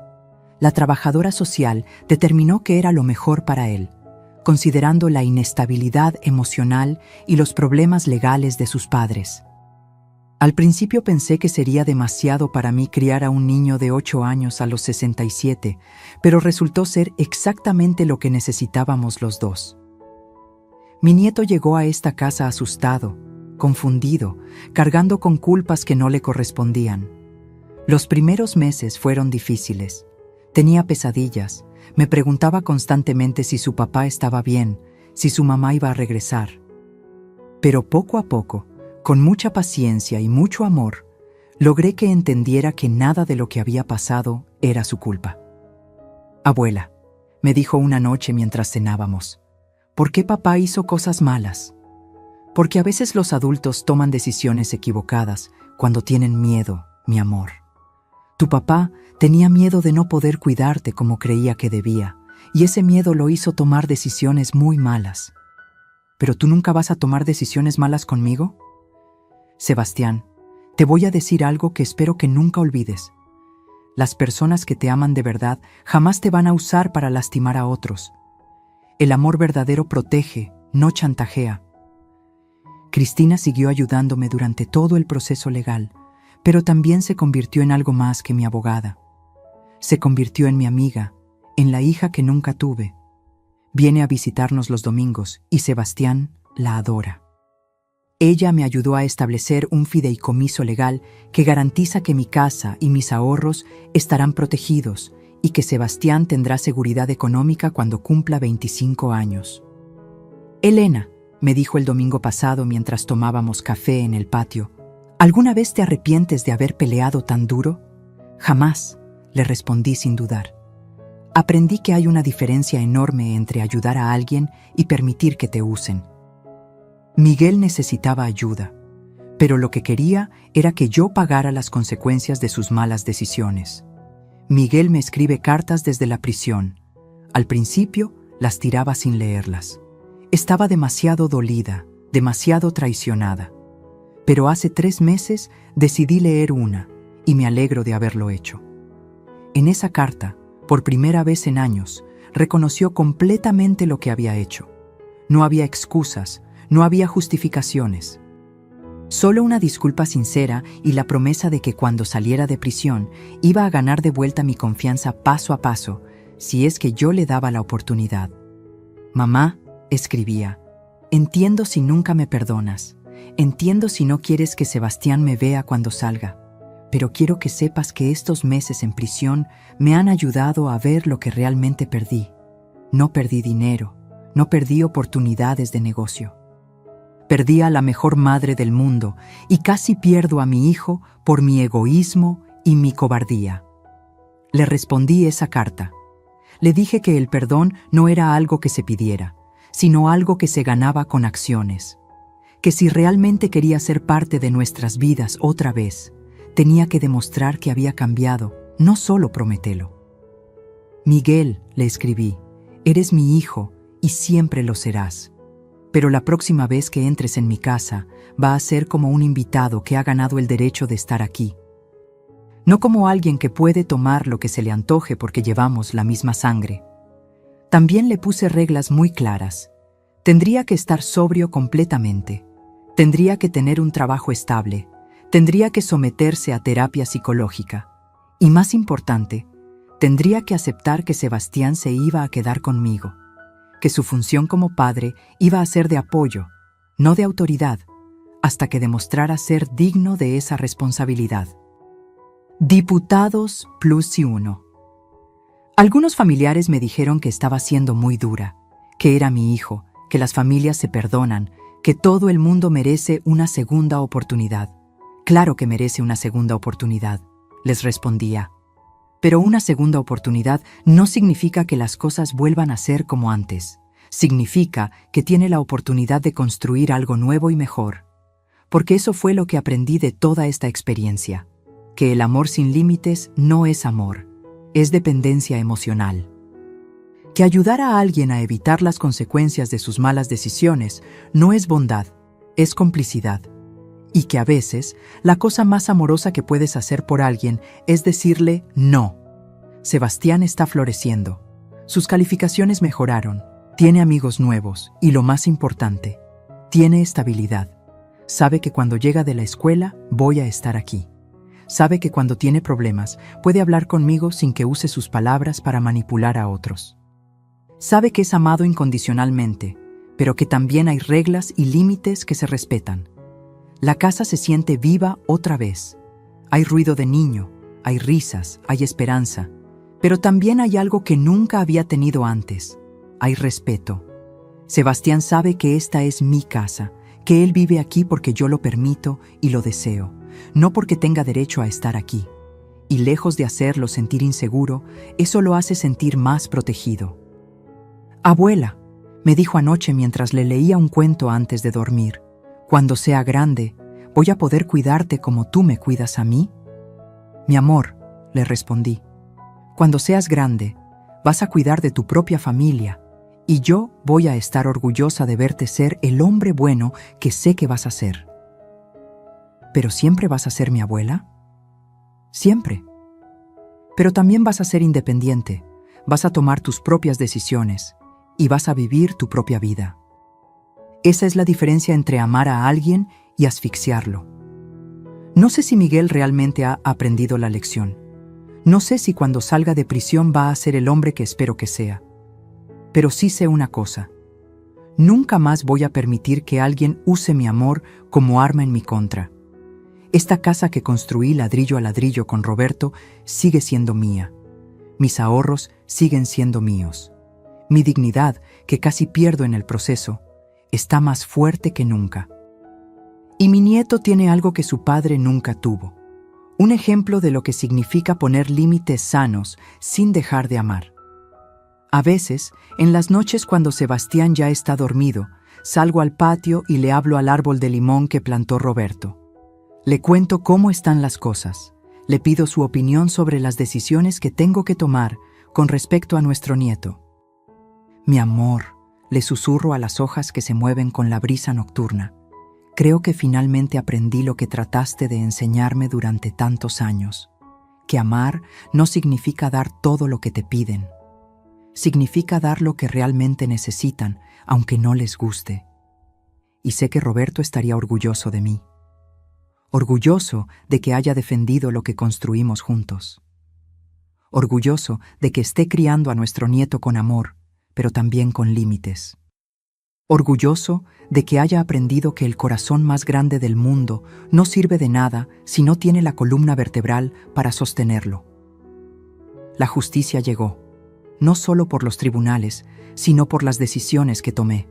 La trabajadora social determinó que era lo mejor para él, considerando la inestabilidad emocional y los problemas legales de sus padres. Al principio pensé que sería demasiado para mí criar a un niño de 8 años a los 67, pero resultó ser exactamente lo que necesitábamos los dos. Mi nieto llegó a esta casa asustado, confundido, cargando con culpas que no le correspondían. Los primeros meses fueron difíciles. Tenía pesadillas. Me preguntaba constantemente si su papá estaba bien, si su mamá iba a regresar. Pero poco a poco, con mucha paciencia y mucho amor, logré que entendiera que nada de lo que había pasado era su culpa. Abuela, me dijo una noche mientras cenábamos, ¿por qué papá hizo cosas malas? Porque a veces los adultos toman decisiones equivocadas cuando tienen miedo, mi amor. Tu papá tenía miedo de no poder cuidarte como creía que debía, y ese miedo lo hizo tomar decisiones muy malas. ¿Pero tú nunca vas a tomar decisiones malas conmigo? Sebastián, te voy a decir algo que espero que nunca olvides. Las personas que te aman de verdad jamás te van a usar para lastimar a otros. El amor verdadero protege, no chantajea. Cristina siguió ayudándome durante todo el proceso legal, pero también se convirtió en algo más que mi abogada. Se convirtió en mi amiga, en la hija que nunca tuve. Viene a visitarnos los domingos y Sebastián la adora. Ella me ayudó a establecer un fideicomiso legal que garantiza que mi casa y mis ahorros estarán protegidos y que Sebastián tendrá seguridad económica cuando cumpla 25 años. Elena, me dijo el domingo pasado mientras tomábamos café en el patio, ¿alguna vez te arrepientes de haber peleado tan duro? Jamás, le respondí sin dudar. Aprendí que hay una diferencia enorme entre ayudar a alguien y permitir que te usen. Miguel necesitaba ayuda, pero lo que quería era que yo pagara las consecuencias de sus malas decisiones. Miguel me escribe cartas desde la prisión. Al principio las tiraba sin leerlas. Estaba demasiado dolida, demasiado traicionada. Pero hace 3 meses decidí leer una, y me alegro de haberlo hecho. En esa carta, por primera vez en años, reconoció completamente lo que había hecho. No había excusas, no había justificaciones. Solo una disculpa sincera y la promesa de que cuando saliera de prisión iba a ganar de vuelta mi confianza paso a paso, si es que yo le daba la oportunidad. Mamá, escribía, entiendo si nunca me perdonas, entiendo si no quieres que Sebastián me vea cuando salga, pero quiero que sepas que estos meses en prisión me han ayudado a ver lo que realmente perdí. No perdí dinero, no perdí oportunidades de negocio. Perdí a la mejor madre del mundo y casi pierdo a mi hijo por mi egoísmo y mi cobardía. Le respondí esa carta. Le dije que el perdón no era algo que se pidiera, sino algo que se ganaba con acciones. Que si realmente quería ser parte de nuestras vidas otra vez, tenía que demostrar que había cambiado, no solo prometerlo. Miguel, le escribí, eres mi hijo y siempre lo serás. Pero la próxima vez que entres en mi casa, va a ser como un invitado que ha ganado el derecho de estar aquí. No como alguien que puede tomar lo que se le antoje porque llevamos la misma sangre. También le puse reglas muy claras. Tendría que estar sobrio completamente. Tendría que tener un trabajo estable. Tendría que someterse a terapia psicológica. Y más importante, tendría que aceptar que Sebastián se iba a quedar conmigo. Que su función como padre iba a ser de apoyo, no de autoridad, hasta que demostrara ser digno de esa responsabilidad. Diputados +1. Algunos familiares me dijeron que estaba siendo muy dura, que era mi hijo, que las familias se perdonan, que todo el mundo merece una segunda oportunidad. Claro que merece una segunda oportunidad, les respondía. Pero una segunda oportunidad no significa que las cosas vuelvan a ser como antes. Significa que tiene la oportunidad de construir algo nuevo y mejor. Porque eso fue lo que aprendí de toda esta experiencia. Que el amor sin límites no es amor, es dependencia emocional. Que ayudar a alguien a evitar las consecuencias de sus malas decisiones no es bondad, es complicidad. Y que a veces, la cosa más amorosa que puedes hacer por alguien es decirle no. Sebastián está floreciendo. Sus calificaciones mejoraron. Tiene amigos nuevos y, lo más importante, tiene estabilidad. Sabe que cuando llega de la escuela voy a estar aquí. Sabe que cuando tiene problemas puede hablar conmigo sin que use sus palabras para manipular a otros. Sabe que es amado incondicionalmente, pero que también hay reglas y límites que se respetan. La casa se siente viva otra vez. Hay ruido de niño, hay risas, hay esperanza, pero también hay algo que nunca había tenido antes. Hay respeto. Sebastián sabe que esta es mi casa, que él vive aquí porque yo lo permito y lo deseo, no porque tenga derecho a estar aquí. Y lejos de hacerlo sentir inseguro, eso lo hace sentir más protegido. Abuela, me dijo anoche mientras le leía un cuento antes de dormir, cuando sea grande, ¿voy a poder cuidarte como tú me cuidas a mí? Mi amor, le respondí, cuando seas grande, vas a cuidar de tu propia familia, y yo voy a estar orgullosa de verte ser el hombre bueno que sé que vas a ser. ¿Pero siempre vas a ser mi abuela? Siempre. Pero también vas a ser independiente, vas a tomar tus propias decisiones, y vas a vivir tu propia vida. Esa es la diferencia entre amar a alguien y asfixiarlo. No sé si Miguel realmente ha aprendido la lección. No sé si cuando salga de prisión va a ser el hombre que espero que sea. Pero sí sé una cosa. Nunca más voy a permitir que alguien use mi amor como arma en mi contra. Esta casa que construí ladrillo a ladrillo con Roberto sigue siendo mía. Mis ahorros siguen siendo míos. Mi dignidad, que casi pierdo en el proceso, está más fuerte que nunca. Y mi nieto tiene algo que su padre nunca tuvo. Un ejemplo de lo que significa poner límites sanos sin dejar de amar. A veces, en las noches cuando Sebastián ya está dormido, salgo al patio y le hablo al árbol de limón que plantó Roberto. Le cuento cómo están las cosas. Le pido su opinión sobre las decisiones que tengo que tomar con respecto a nuestro nieto. Mi amor, le susurro a las hojas que se mueven con la brisa nocturna. Creo que finalmente aprendí lo que trataste de enseñarme durante tantos años, que amar no significa dar todo lo que te piden. Significa dar lo que realmente necesitan, aunque no les guste. Y sé que Roberto estaría orgulloso de mí. Orgulloso de que haya defendido lo que construimos juntos. Orgulloso de que esté criando a nuestro nieto con amor, pero también con límites. Orgulloso de que haya aprendido que el corazón más grande del mundo no sirve de nada si no tiene la columna vertebral para sostenerlo. La justicia llegó, no solo por los tribunales, sino por las decisiones que tomé.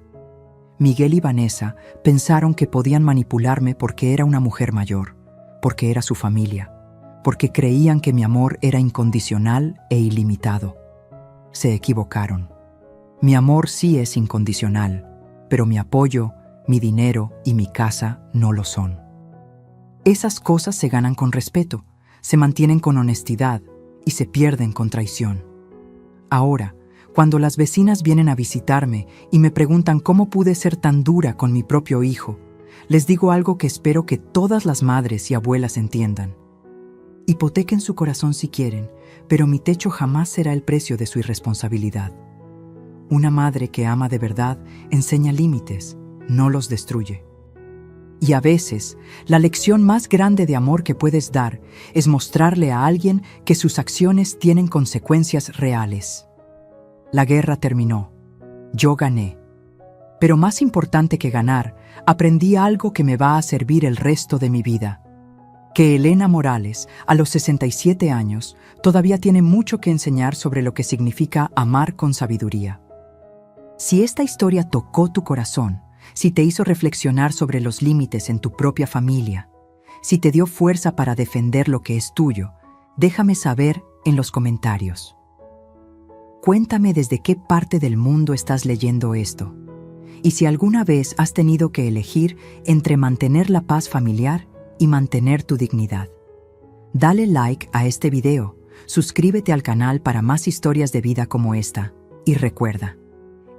Miguel y Vanessa pensaron que podían manipularme porque era una mujer mayor, porque era su familia, porque creían que mi amor era incondicional e ilimitado. Se equivocaron. Mi amor sí es incondicional, pero mi apoyo, mi dinero y mi casa no lo son. Esas cosas se ganan con respeto, se mantienen con honestidad y se pierden con traición. Ahora, cuando las vecinas vienen a visitarme y me preguntan cómo pude ser tan dura con mi propio hijo, les digo algo que espero que todas las madres y abuelas entiendan. Hipotequen su corazón si quieren, pero mi techo jamás será el precio de su irresponsabilidad. Una madre que ama de verdad enseña límites, no los destruye. Y a veces, la lección más grande de amor que puedes dar es mostrarle a alguien que sus acciones tienen consecuencias reales. La guerra terminó. Yo gané. Pero más importante que ganar, aprendí algo que me va a servir el resto de mi vida. Que Elena Morales, a los 67 años, todavía tiene mucho que enseñar sobre lo que significa amar con sabiduría. Si esta historia tocó tu corazón, si te hizo reflexionar sobre los límites en tu propia familia, si te dio fuerza para defender lo que es tuyo, déjame saber en los comentarios. Cuéntame desde qué parte del mundo estás leyendo esto. Y si alguna vez has tenido que elegir entre mantener la paz familiar y mantener tu dignidad. Dale like a este video, suscríbete al canal para más historias de vida como esta, y recuerda,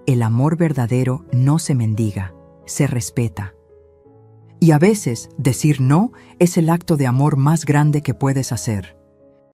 el amor verdadero no se mendiga, se respeta. Y a veces, decir no es el acto de amor más grande que puedes hacer.